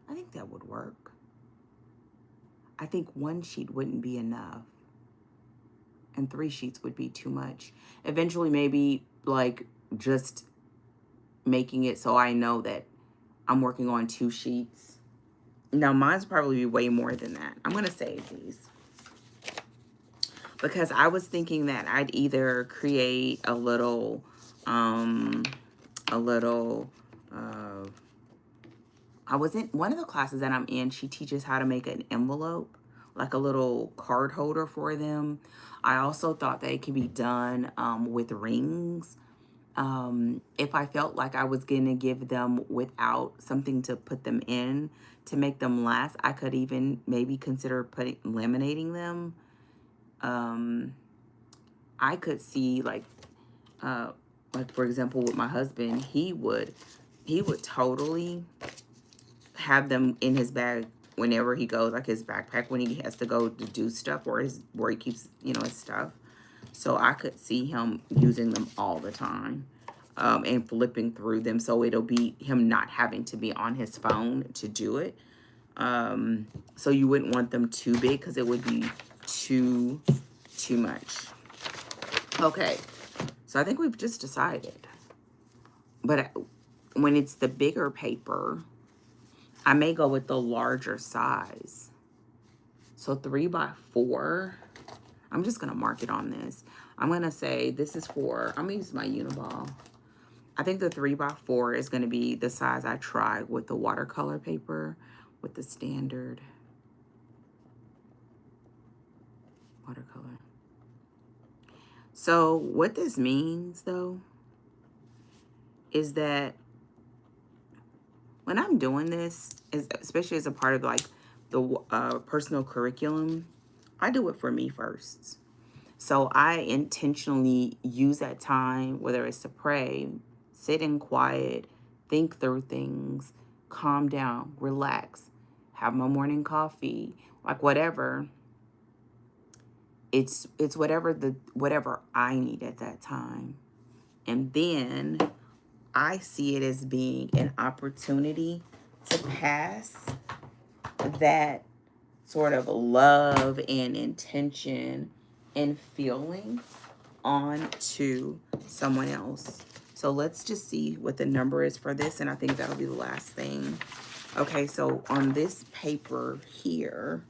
I think that would work. I think 1 sheet wouldn't be enough. And 3 sheets would be too much. Eventually, maybe like just making it so I know that I'm working on 2 sheets. Now, mine's probably be way more than that. I'm going to save these. Because I was thinking that I'd either create a little, I was in one of the classes that I'm in, she teaches how to make an envelope, like a little card holder for them. I also thought that it could be done with rings. If I felt like I was going to give them without something to put them in to make them last, I could even maybe consider laminating them. I could see like for example, with my husband, he would totally have them in his bag whenever he goes, like his backpack when he has to go to do stuff, or where he keeps, his stuff. So I could see him using them all the time, and flipping through them. So it'll be him not having to be on his phone to do it. So you wouldn't want them too big because it would be too much. Okay, so I think we've just decided. But when it's the bigger paper, I may go with the larger size. So 3x4, I'm just going to mark it on this. I'm going to say this is for, I'm going to use my Uniball. I think the 3x4 is going to be the size I tried with the watercolor paper, with the standard watercolor. So what this means, though, is that when I'm doing this, especially as a part of like the personal curriculum, I do it for me first. So I intentionally use that time, whether it's to pray, sit in quiet, think through things, calm down, relax, have my morning coffee, like whatever. It's whatever I need at that time. And then I see it as being an opportunity to pass that sort of love and intention and feeling on to someone else. So let's just see what the number is for this, and I think that'll be the last thing. Okay, so on this paper here,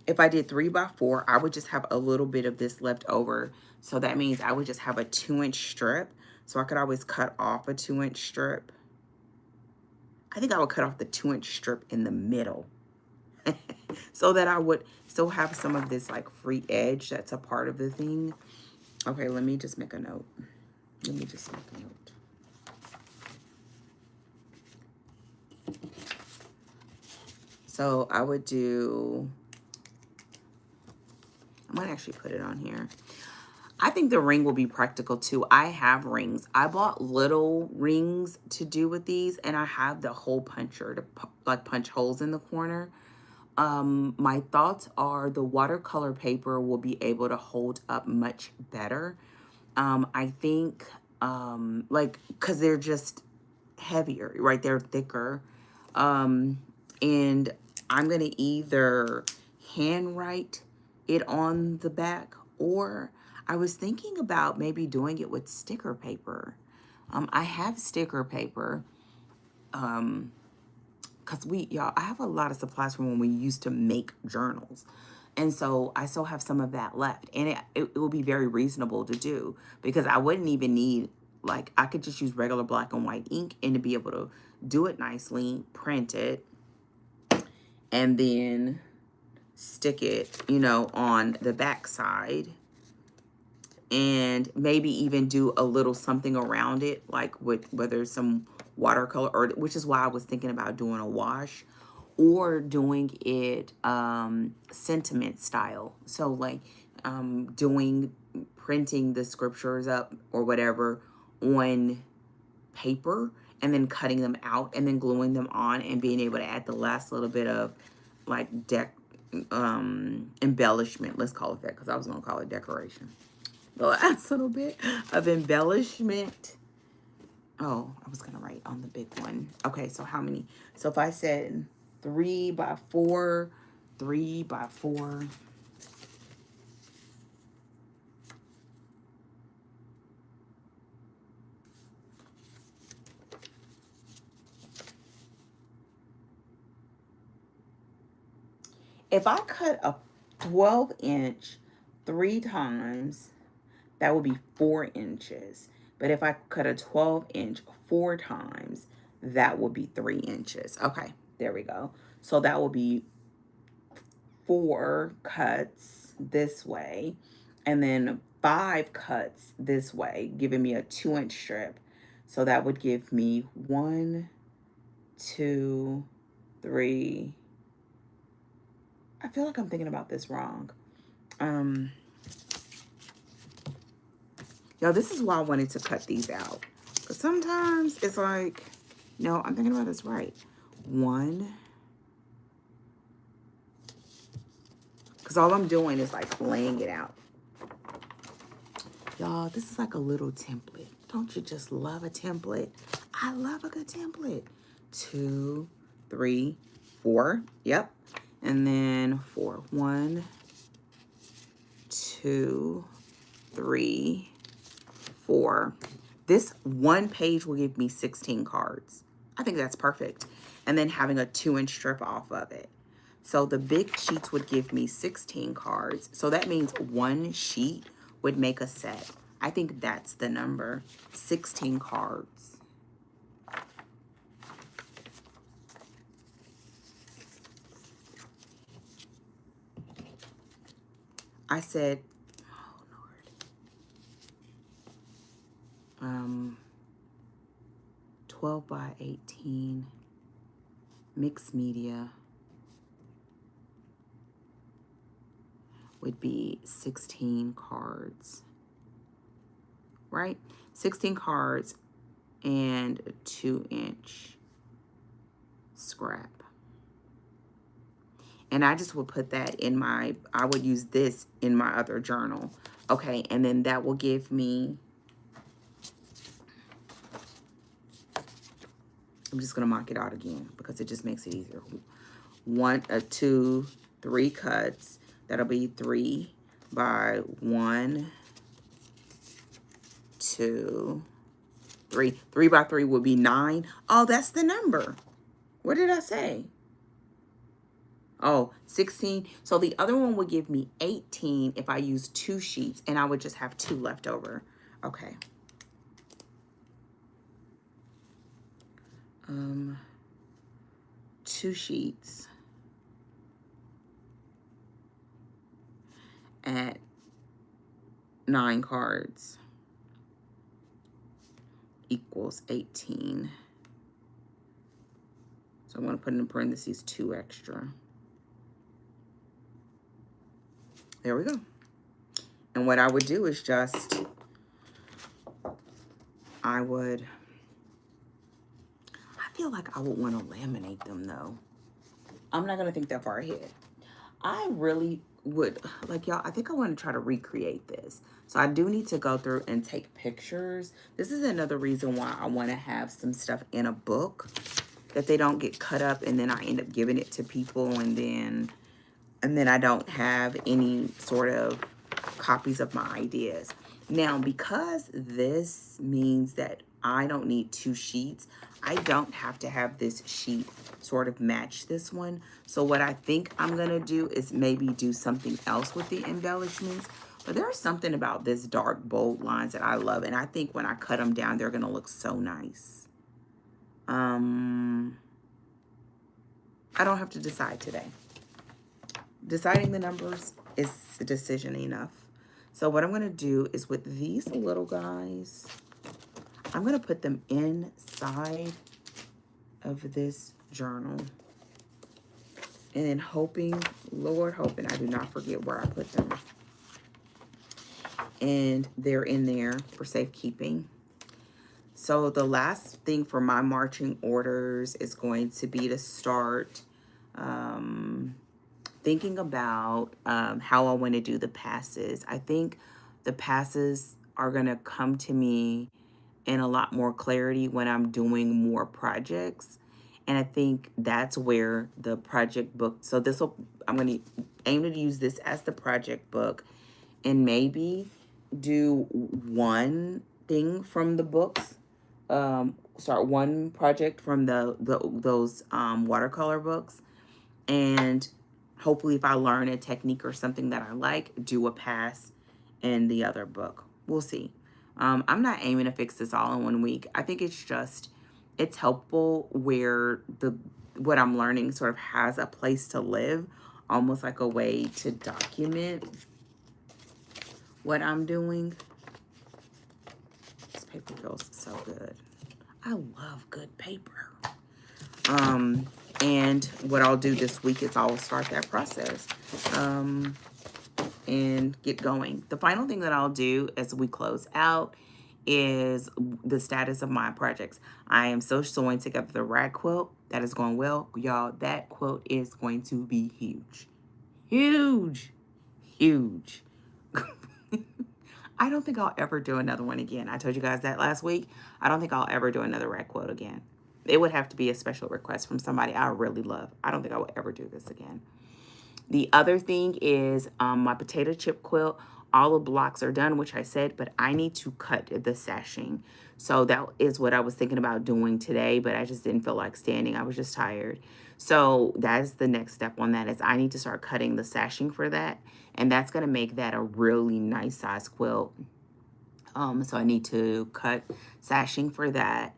if I did 3x4, I would just have a little bit of this left over. So that means I would just have a 2-inch strip. So I could always cut off a 2-inch strip. I think I would cut off the 2-inch strip in the middle so that I would still have some of this like free edge that's a part of the thing. Okay, let me just make a note. Let me just make a note. So I would do, I'm gonna actually put it on here. I think the ring will be practical too. I have rings. I bought little rings to do with these, and I have the hole puncher to like punch holes in the corner. My thoughts are the watercolor paper will be able to hold up much better. I think, like, cause they're just heavier, right? They're thicker. And I'm gonna either handwrite it on the back, or I was thinking about maybe doing it with sticker paper. I have sticker paper, because I have a lot of supplies from when we used to make journals. And so I still have some of that left. And it will be very reasonable to do, because I wouldn't even need, like, I could just use regular black and white ink and to be able to do it nicely, print it, and then stick it, on the back side. And maybe even do a little something around it, like with whether some watercolor, or which is why I was thinking about doing a wash, or doing it sentiment style. So like printing the scriptures up or whatever on paper and then cutting them out and then gluing them on and being able to add the last little bit of like embellishment. Let's call it that, because I was gonna call it decoration. The last little bit of embellishment. Oh, I was gonna write on the big one. Okay, so how many? So if I said 3 by 4, 3 by 4. If I cut a 12-inch 3 times, that would be 4 inches. But if I cut a 12-inch 4 times, that would be 3 inches. Okay, there we go. So that will be 4 cuts this way, and then 5 cuts this way, giving me a 2-inch strip. So that would give me 1, 2, 3. I feel like I'm thinking about this wrong. Y'all, this is why I wanted to cut these out. Because sometimes it's like, no, I'm thinking about this right. 1. Because all I'm doing is like laying it out. Y'all, this is like a little template. Don't you just love a template? I love a good template. 2, 3, 4. Yep. And then 4. 1, 2, 3, 4. This one page will give me 16 cards. I think that's perfect. And then having a 2-inch strip off of it. So the big sheets would give me 16 cards. So that means one sheet would make a set. I think that's the number. 16 cards. I said, oh Lord. 12 by 18, mixed media would be 16 cards, right? 16 cards and a 2-inch scrap. And I just would put that in my, I would use this in my other journal. Okay, and then that will give me, I'm just gonna mark it out again because it just makes it easier. 1, 2, 3 cuts. That'll be 3 by 1, 2, 3. 3 by 3 would be 9. Oh, that's the number. What did I say? Oh, 16. So the other one would give me 18 if I use 2 sheets, and I would just have 2 left over. Okay. 2 sheets at 9 cards equals 18. So I'm going to put in parentheses 2 extra. There we go. And what I would do is just, I feel like I would want to laminate them though. I'm not going to think that far ahead. I really would, like y'all, I think I want to try to recreate this. So I do need to go through and take pictures. This is another reason why I want to have some stuff in a book, that they don't get cut up and then I end up giving it to people and then I don't have any sort of copies of my ideas. Now, because this means that I don't need 2 sheets, I don't have to have this sheet sort of match this one. So what I think I'm gonna do is maybe do something else with the embellishments. But there's something about this dark, bold lines that I love. And I think when I cut them down, they're gonna look so nice. I don't have to decide today. Deciding the numbers is a decision enough. So what I'm going to do is with these little guys, I'm going to put them inside of this journal. I'm going to put them inside of this journal. And then hoping, Lord, hoping I do not forget where I put them. And they're in there for safekeeping. So the last thing for my marching orders is going to be to start thinking about how I want to do the passes. I think the passes are going to come to me in a lot more clarity when I'm doing more projects. And I think that's where the project book, so this will, I'm going to aim to use this as the project book and maybe do one thing from the books. Start one project from those watercolor books, and hopefully if I learn a technique or something that I like, do a pass in the other book. We'll see. I'm not aiming to fix this all in 1 week. I think it's helpful where what I'm learning sort of has a place to live, almost like a way to document what I'm doing. This paper feels so good. I love good paper. And what I'll do this week is I'll start that process and get going. The final thing that I'll do as we close out is the status of my projects. I am still sewing together the rag quilt. That is going well. Y'all, that quilt is going to be huge. Huge. Huge. I don't think I'll ever do another one again. I told you guys that last week. I don't think I'll ever do another rag quilt again. It would have to be a special request from somebody I really love. I don't think I will ever do this again. The other thing is my potato chip quilt. All the blocks are done, which I said, but I need to cut the sashing. So that is what I was thinking about doing today, but I just didn't feel like standing. I was just tired. So that's the next step on that is I need to start cutting the sashing for that. And that's going to make that a really nice size quilt. So I need to cut sashing for that.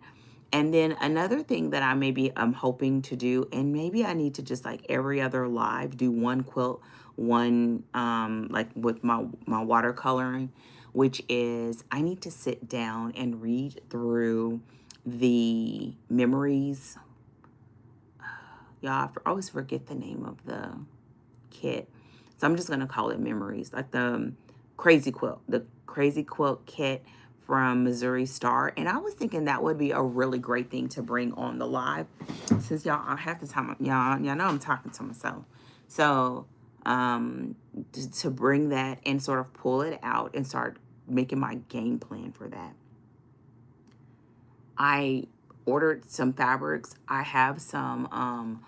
And then another thing that I'm hoping to do, and maybe I need to just like every other live do one quilt, one like with my watercoloring, which is I need to sit down and read through the memories. Y'all, I always forget the name of the kit. So I'm just going to call it memories, like the Crazy Quilt kit from Missouri Star. And I was thinking that would be a really great thing to bring on the live, since y'all half the time, y'all know I'm talking to myself. So to bring that and sort of pull it out and start making my game plan for that. I ordered some fabrics. I have some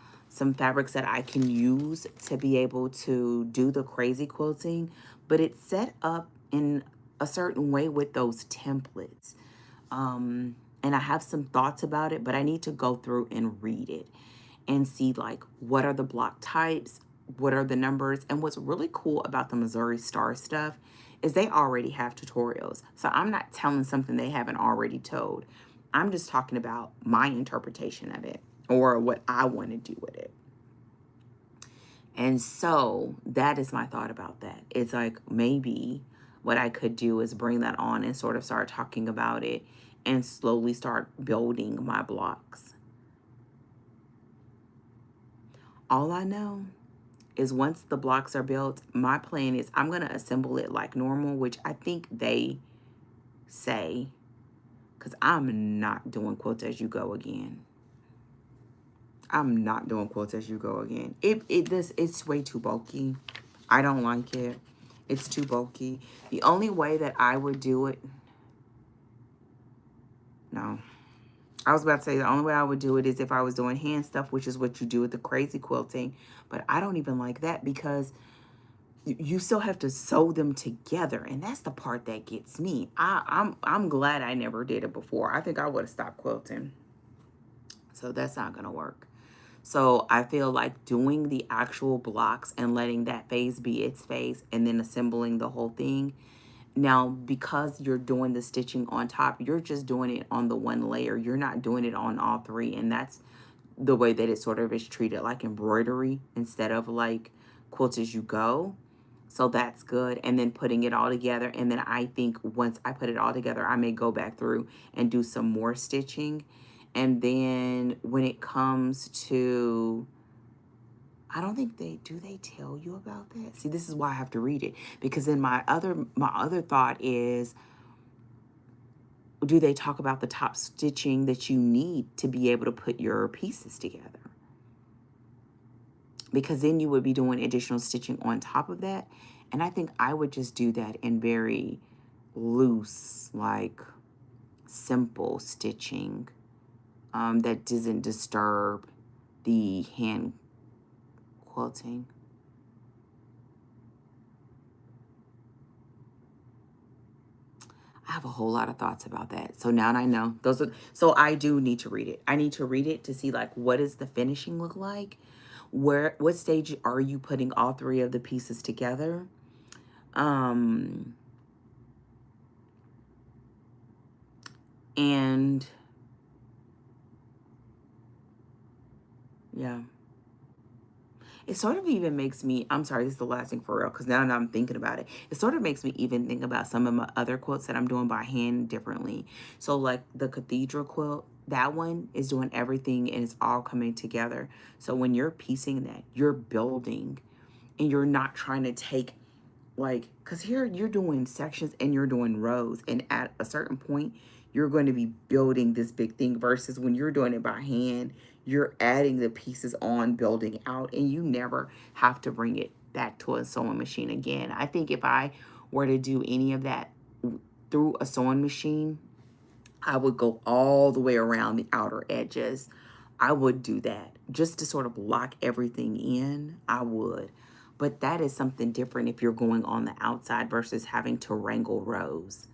fabrics that I can use to be able to do the crazy quilting, but it's set up in a certain way with those templates. And I have some thoughts about it, but I need to go through and read it and see like what are the block types, what are the numbers. And what's really cool about the Missouri Star stuff is they already have tutorials. So I'm not telling something they haven't already told. I'm just talking about my interpretation of it or what I want to do with it. And so that is my thought about that. It's like maybe what I could do is bring that on and sort of start talking about it and slowly start building my blocks. All I know is once the blocks are built, my plan is I'm going to assemble it like normal, which I think they say, because I'm not doing quilts as you go again. I'm not doing quilts as you go again. It's way too bulky. I don't like it. It's too bulky. The only way that I would do it, no. I was about to say the only way I would do it is if I was doing hand stuff, which is what you do with the crazy quilting. But I don't even like that because you still have to sew them together, and that's the part that gets me. I'm glad I never did it before. I think I would have stopped quilting. So that's not gonna work. So I feel like doing the actual blocks and letting that phase be its phase and then assembling the whole thing. Now, because you're doing the stitching on top, you're just doing it on the one layer. You're not doing it on all three. And that's the way that it sort of is treated, like embroidery instead of like quilt as you go. So that's good. And then putting it all together. And then I think once I put it all together, I may go back through and do some more stitching. And then when it comes to, I don't think they tell you about that? See, this is why I have to read it, because then my other thought is, do they talk about the top stitching that you need to be able to put your pieces together? Because then you would be doing additional stitching on top of that. And I think I would just do that in very loose, like simple stitching, that doesn't disturb the hand quilting. I have a whole lot of thoughts about that. So now I know so I do need to read it. I need to read it to see, like, what does the finishing look like? What stage are you putting all three of the pieces together? And yeah. It sort of even makes me, I'm sorry, this is the last thing for real, because now that I'm thinking about it, it sort of makes me even think about some of my other quilts that I'm doing by hand differently. So like the Cathedral Quilt, that one is doing everything and it's all coming together. So when you're piecing that, you're building, and you're not trying to take, like, because here you're doing sections and you're doing rows, and at a certain point you're going to be building this big thing, versus when you're doing it by hand, you're adding the pieces on, building out, and you never have to bring it back to a sewing machine again. I think if I were to do any of that through a sewing machine, I would go all the way around the outer edges. I would do that just to sort of lock everything in. I would. But that is something different if you're going on the outside versus having to wrangle rows.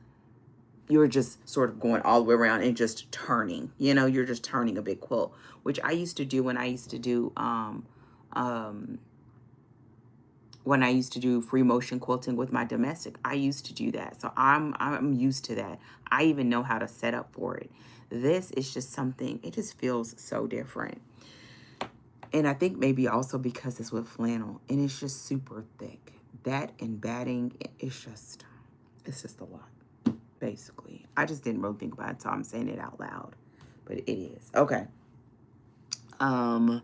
You're just sort of going all the way around and just turning. You know, you're just turning a big quilt, which I used to do when I used to do free motion quilting with my domestic. I used to do that. So I'm used to that. I even know how to set up for it. This is just something, it just feels so different. And I think maybe also because it's with flannel and it's just super thick. That and batting, it's just a lot, basically. I just didn't really think about it, so I'm saying it out loud. But it is. Okay. And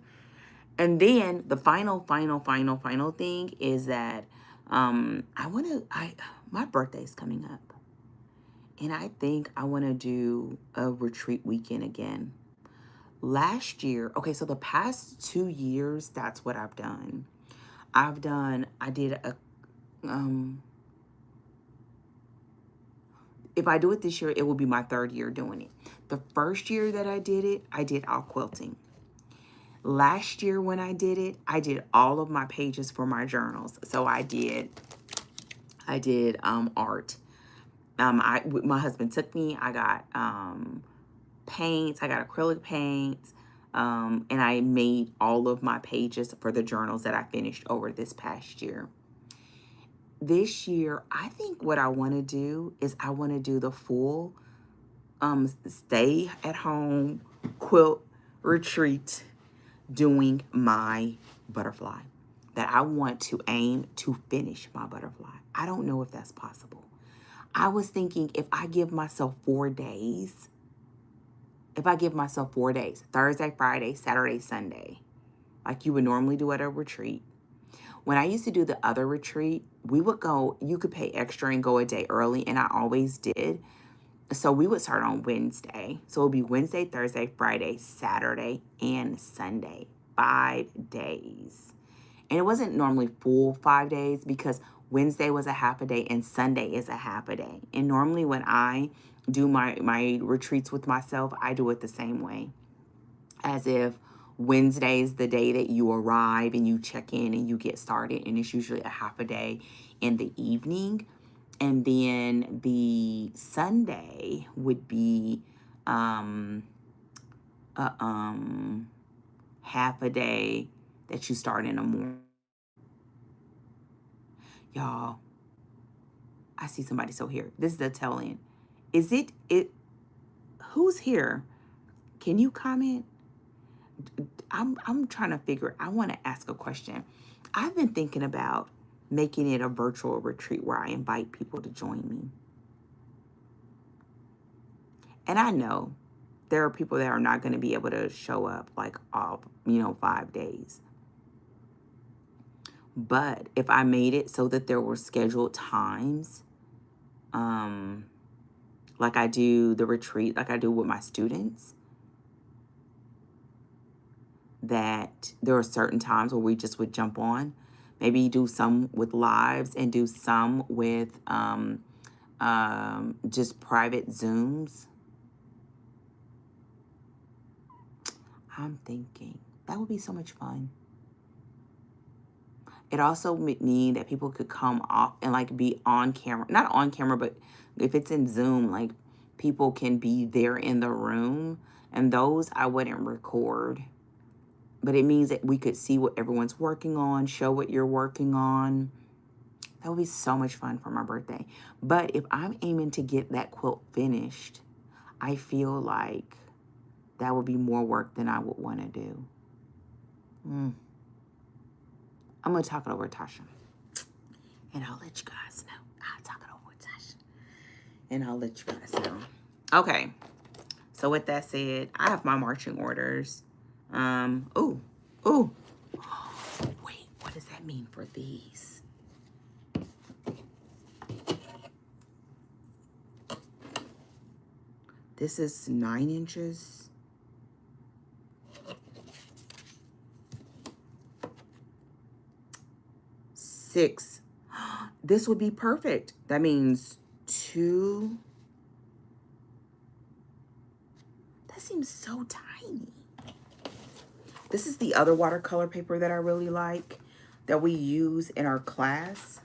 then the final thing is that my birthday's coming up. And I think I want to do a retreat weekend again. Last year, okay, so the past 2 years, that's what I've done. I did a, if I do it this year, it will be my 3rd year doing it. The first year that I did it, I did all quilting. Last year when I did all of my pages for my journals. So I did art. My husband took me. I got paints. I got acrylic paints. And I made all of my pages for the journals that I finished over this past year. This year, I think what I want to do is I want to do the full stay at home quilt retreat doing my butterfly. That I want to aim to finish my butterfly. I don't know if that's possible. I was thinking if I give myself 4 days, Thursday, Friday, Saturday, Sunday, like you would normally do at a retreat. When I used to do the other retreat, we would go, you could pay extra and go a day early, and I always did. So we would start on Wednesday. So it would be Wednesday, Thursday, Friday, Saturday, and Sunday. 5 days. And it wasn't normally full 5 days because Wednesday was a half a day and Sunday is a half a day. And normally when I do my retreats with myself, I do it the same way. As if Wednesday is the day that you arrive and you check in and you get started. And it's usually a half a day in the evening. And then the Sunday would be half a day that you start in the morning. Y'all, I see somebody so here. This is the tell-in. Is it who's here? Can you comment? I'm trying to figure, I want to ask a question. I've been thinking about making it a virtual retreat where I invite people to join me. And I know there are people that are not going to be able to show up like all, 5 days. But if I made it so that there were scheduled times, like I do the retreat, like I do with my students, that there are certain times where we just would jump on, maybe do some with lives and do some with just private Zooms. I'm thinking that would be so much fun. It also would mean that people could come off and like be on camera, not on camera, but if it's in Zoom, like people can be there in the room, and those I wouldn't record. But it means that we could see what everyone's working on, show what you're working on. That would be so much fun for my birthday. But if I'm aiming to get that quilt finished, I feel like that would be more work than I would want to do. I'm going to talk it over with Tasha. And I'll let you guys know. I'll talk it over with Tasha. And I'll let you guys know. Okay. So with that said, I have my marching orders. Ooh. Wait, what does that mean for these? This is 9 inches. Six. This would be perfect. That means 2. That seems so tiny. This is the other watercolor paper that I really like that we use in our class.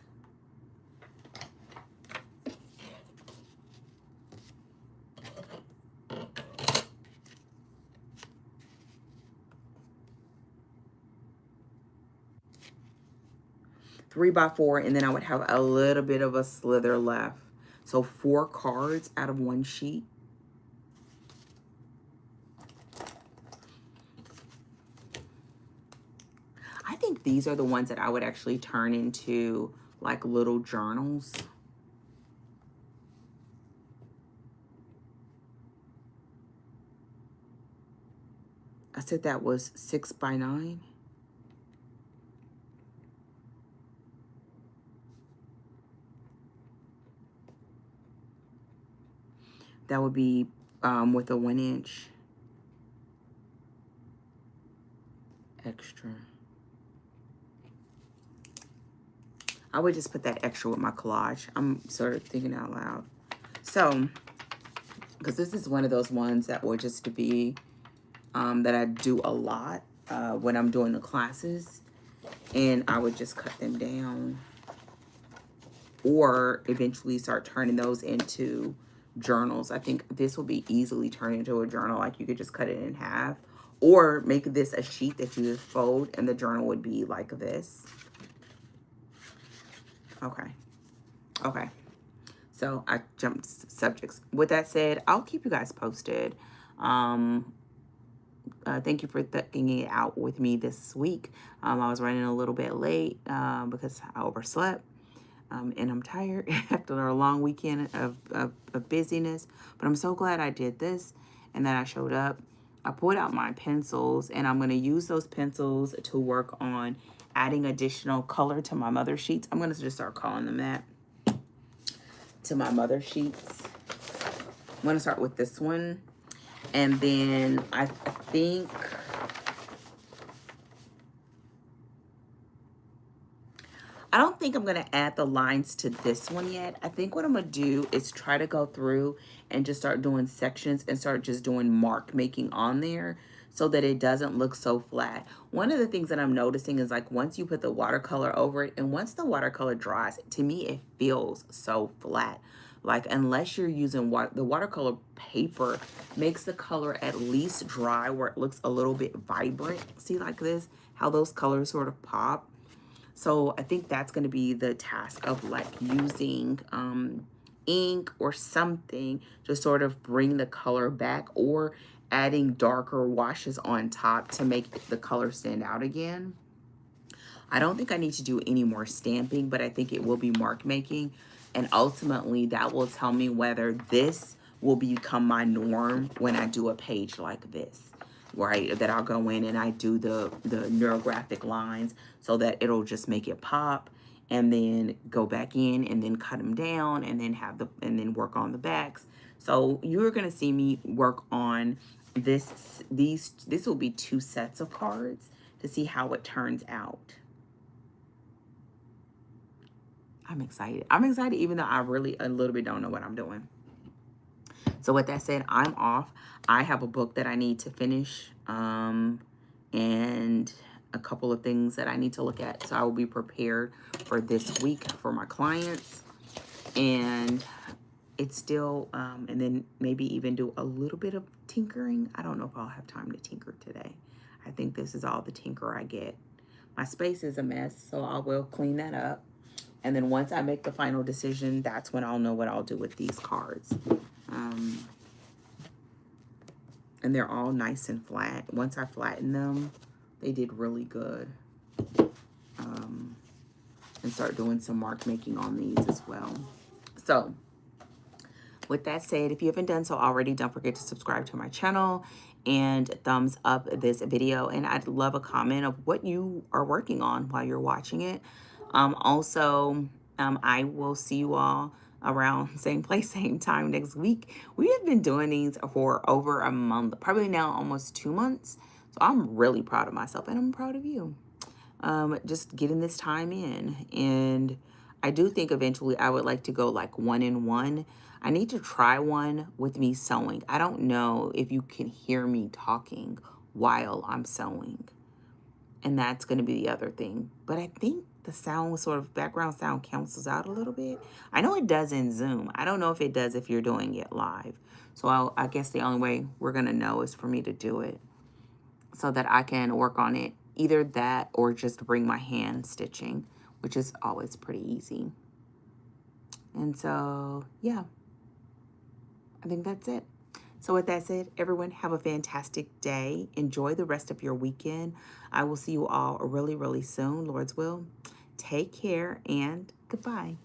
Three by 4, and then I would have a little bit of a slither left. So 4 cards out of 1 sheet. I think these are the ones that I would actually turn into like little journals. I said that was 6 by 9. That would be with a 1 inch extra. I would just put that extra with my collage. I'm sort of thinking out loud. So, because this is one of those ones that will just be, that I do a lot when I'm doing the classes. And I would just cut them down. Or eventually start turning those into journals. I think this will be easily turned into a journal. Like you could just cut it in half. Or make this a sheet that you just fold and the journal would be like this. Okay. So I jumped subjects. With that said, I'll keep you guys posted. Thank you for thugging it out with me this week. I was running a little bit late because I overslept. And I'm tired after a long weekend of busyness. But I'm so glad I did this and that I showed up. I pulled out my pencils, and I'm going to use those pencils to work on adding additional color to my mother sheets. I'm going to just start calling them that. To my mother sheets. I'm going to start with this one. And then I think... I don't think I'm going to add the lines to this one yet. I think what I'm going to do is try to go through and just start doing sections and start just doing mark making on there so that it doesn't look so flat. One of the things that I'm noticing is like once you put the watercolor over it and once the watercolor dries, to me it feels so flat. Like unless you're using the watercolor paper makes the color at least dry where it looks a little bit vibrant. See like this, how those colors sort of pop. So I think that's going to be the task of like using ink or something to sort of bring the color back, or adding darker washes on top to make the color stand out again. I don't think I need to do any more stamping, but I think it will be mark making. And ultimately that will tell me whether this will become my norm when I do a page like this. right? That I'll go in and I do the neurographic lines so that it'll just make it pop, and then go back in and then cut them down, and then work on the backs. So you're gonna see me work on this will be 2 sets of cards to see how it turns out. I'm excited. I'm excited even though I really a little bit don't know what I'm doing. So with that said, I'm off. I have a book that I need to finish, and a couple of things that I need to look at. So I will be prepared for this week for my clients. And it's still, and then maybe even do a little bit of tinkering. I don't know if I'll have time to tinker today. I think this is all the tinker I get. My space is a mess, so I will clean that up. And then once I make the final decision, that's when I'll know what I'll do with these cards. And they're all nice and flat. Once I flatten them, they did really good. And start doing some mark making on these as well. So with that said, if you haven't done so already, don't forget to subscribe to my channel and thumbs up this video. And I'd love a comment of what you are working on while you're watching it. I will see you all around same place, same time next week. We have been doing these for over a month, probably now almost 2 months. So I'm really proud of myself, and I'm proud of you. Just getting this time in. And I do think eventually I would like to go like 1-in-1. I need to try one with me sewing. I don't know if you can hear me talking while I'm sewing. And that's going to be the other thing. But I think the sound, sort of background sound, cancels out a little bit. I know it does in Zoom. I don't know if it does if you're doing it live. So I guess the only way we're going to know is for me to do it so that I can work on it. Either that or just bring my hand stitching, which is always pretty easy. And so, yeah, I think that's it. So with that said, everyone, have a fantastic day. Enjoy the rest of your weekend. I will see you all really, really soon, Lord's will. Take care and goodbye.